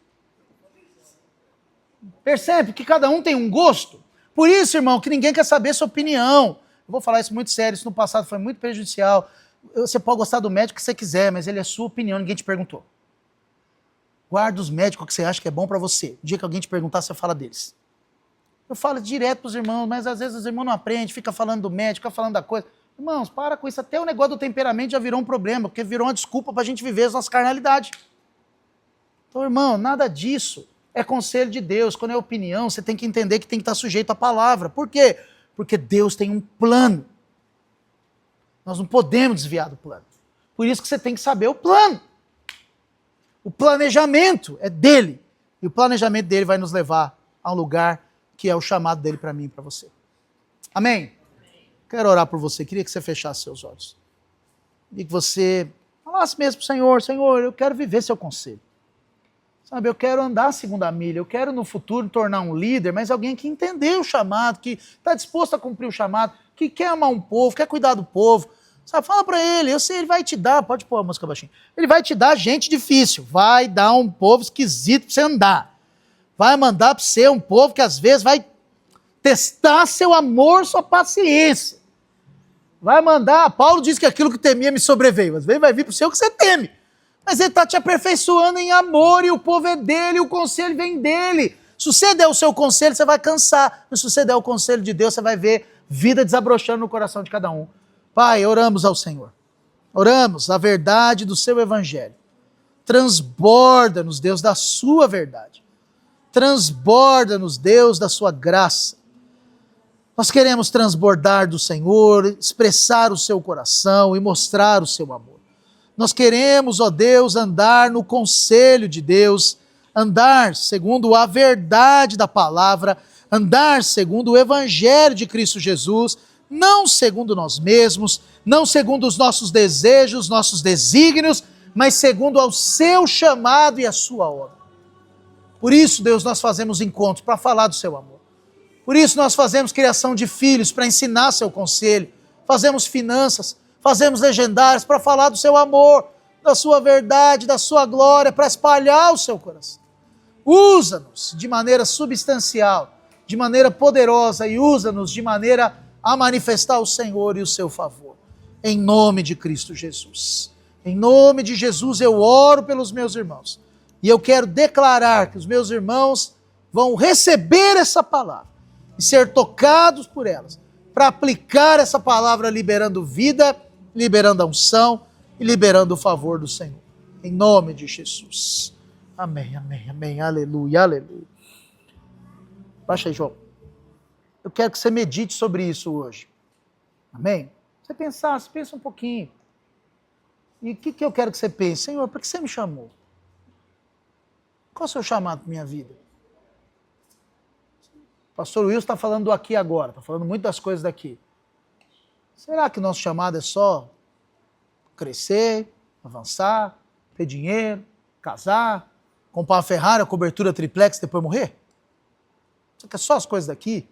S1: Percebe que cada um tem um gosto? Por isso, irmão, que ninguém quer saber sua opinião. Eu vou falar isso muito sério, isso no passado foi muito prejudicial. Você pode gostar do médico que você quiser, mas ele é sua opinião, ninguém te perguntou. Guarda os médicos que você acha que é bom para você. O dia que alguém te perguntar, você fala deles. Eu falo direto pros irmãos, mas às vezes os irmãos não aprendem, fica falando do médico, fica falando da coisa. Irmãos, para com isso. Até o negócio do temperamento já virou um problema, porque virou uma desculpa pra gente viver as nossas carnalidades. Então, irmão, nada disso é conselho de Deus. Quando é opinião, você tem que entender que tem que estar sujeito à palavra. Por quê? Porque Deus tem um plano. Nós não podemos desviar do plano. Por isso que você tem que saber o plano. O planejamento é dele. E o planejamento dele vai nos levar a um lugar que é o chamado dele para mim e para você. Amém? Quero orar por você. Queria que você fechasse seus olhos. E que você falasse mesmo para o Senhor, Senhor, eu quero viver seu conselho. Sabe, eu quero andar a segunda milha, eu quero no futuro tornar um líder, mas alguém que entendeu o chamado, que está disposto a cumprir o chamado, que quer amar um povo, quer cuidar do povo. Sabe, fala para ele, eu sei, ele vai te dar, pode pôr a música baixinho, ele vai te dar gente difícil, vai dar um povo esquisito para você andar, vai mandar para você um povo que às vezes vai testar seu amor, sua paciência. Vai mandar, Paulo diz que aquilo que temia me sobreveio, às vezes vai vir para o seu que você teme. Mas ele está te aperfeiçoando em amor e o povo é dele, o conselho vem dele. Se você der o seu conselho, você vai cansar. Mas se você der o conselho de Deus, você vai ver vida desabrochando no coração de cada um. Pai, oramos ao Senhor. Oramos a verdade do seu evangelho. Transborda-nos, Deus, da sua verdade. Transborda-nos, Deus, da sua graça. Nós queremos transbordar do Senhor, expressar o seu coração e mostrar o seu amor. Nós queremos, ó Deus, andar no conselho de Deus, andar segundo a verdade da palavra, andar segundo o evangelho de Cristo Jesus, não segundo nós mesmos, não segundo os nossos desejos, nossos desígnios, mas segundo ao seu chamado e a sua obra. Por isso, Deus, nós fazemos encontros para falar do seu amor. Por isso nós fazemos criação de filhos para ensinar seu conselho, fazemos finanças, fazemos legendários para falar do seu amor, da sua verdade, da sua glória, para espalhar o seu coração. Usa-nos de maneira substancial, de maneira poderosa e usa-nos de maneira a manifestar o Senhor e o seu favor. Em nome de Cristo Jesus. Em nome de Jesus eu oro pelos meus irmãos. E eu quero declarar que os meus irmãos vão receber essa palavra e ser tocados por elas, para aplicar essa palavra liberando vida, liberando a unção e liberando o favor do Senhor. Em nome de Jesus. Amém, amém, amém. Aleluia, aleluia. Baixa aí, João. Eu quero que você medite sobre isso hoje. Amém? Você pensa um pouquinho. E o que eu quero que você pense? Senhor, por que você me chamou? Qual é o seu chamado para minha vida? O pastor Wilson está falando do aqui e agora, está falando muito das coisas daqui. Será que o nosso chamado é só crescer, avançar, ter dinheiro, casar, comprar uma Ferrari, a cobertura triplex e depois morrer? Será que é só as coisas daqui?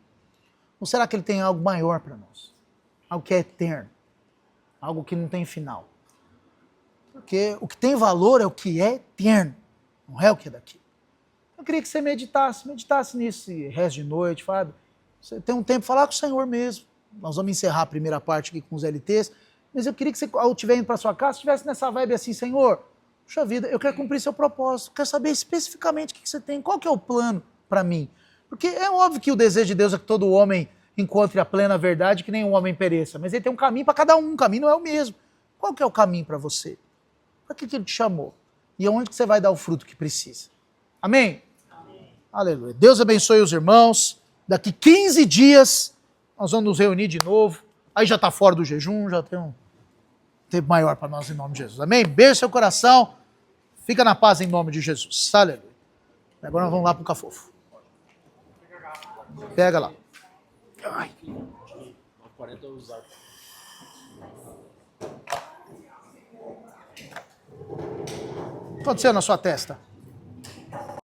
S1: Ou será que ele tem algo maior para nós? Algo que é eterno, algo que não tem final. Porque o que tem valor é o que é eterno, não é o que é daqui. Eu queria que você meditasse nisso resto de noite, Fábio. Você tem um tempo para falar com o Senhor mesmo. Nós vamos encerrar a primeira parte aqui com os LTs, mas eu queria que você, ao estiver indo para sua casa, estivesse nessa vibe assim, Senhor, puxa vida, eu quero cumprir seu propósito, quero saber especificamente o que você tem, qual que é o plano para mim. Porque é óbvio que o desejo de Deus é que todo homem encontre a plena verdade, que nenhum homem pereça, mas ele tem um caminho para cada um, o caminho não é o mesmo. Qual que é o caminho para você? Para que ele te chamou? E aonde que você vai dar o fruto que precisa? Amém? Amém. Aleluia. Deus abençoe os irmãos. Daqui 15 dias nós vamos nos reunir de novo. Aí já está fora do jejum, já tem um tempo maior para nós em nome de Jesus. Amém? Beijo seu coração. Fica na paz em nome de Jesus. Aleluia. Agora nós vamos lá para o Cafofo. Pega lá. Ai. O que aconteceu na sua testa?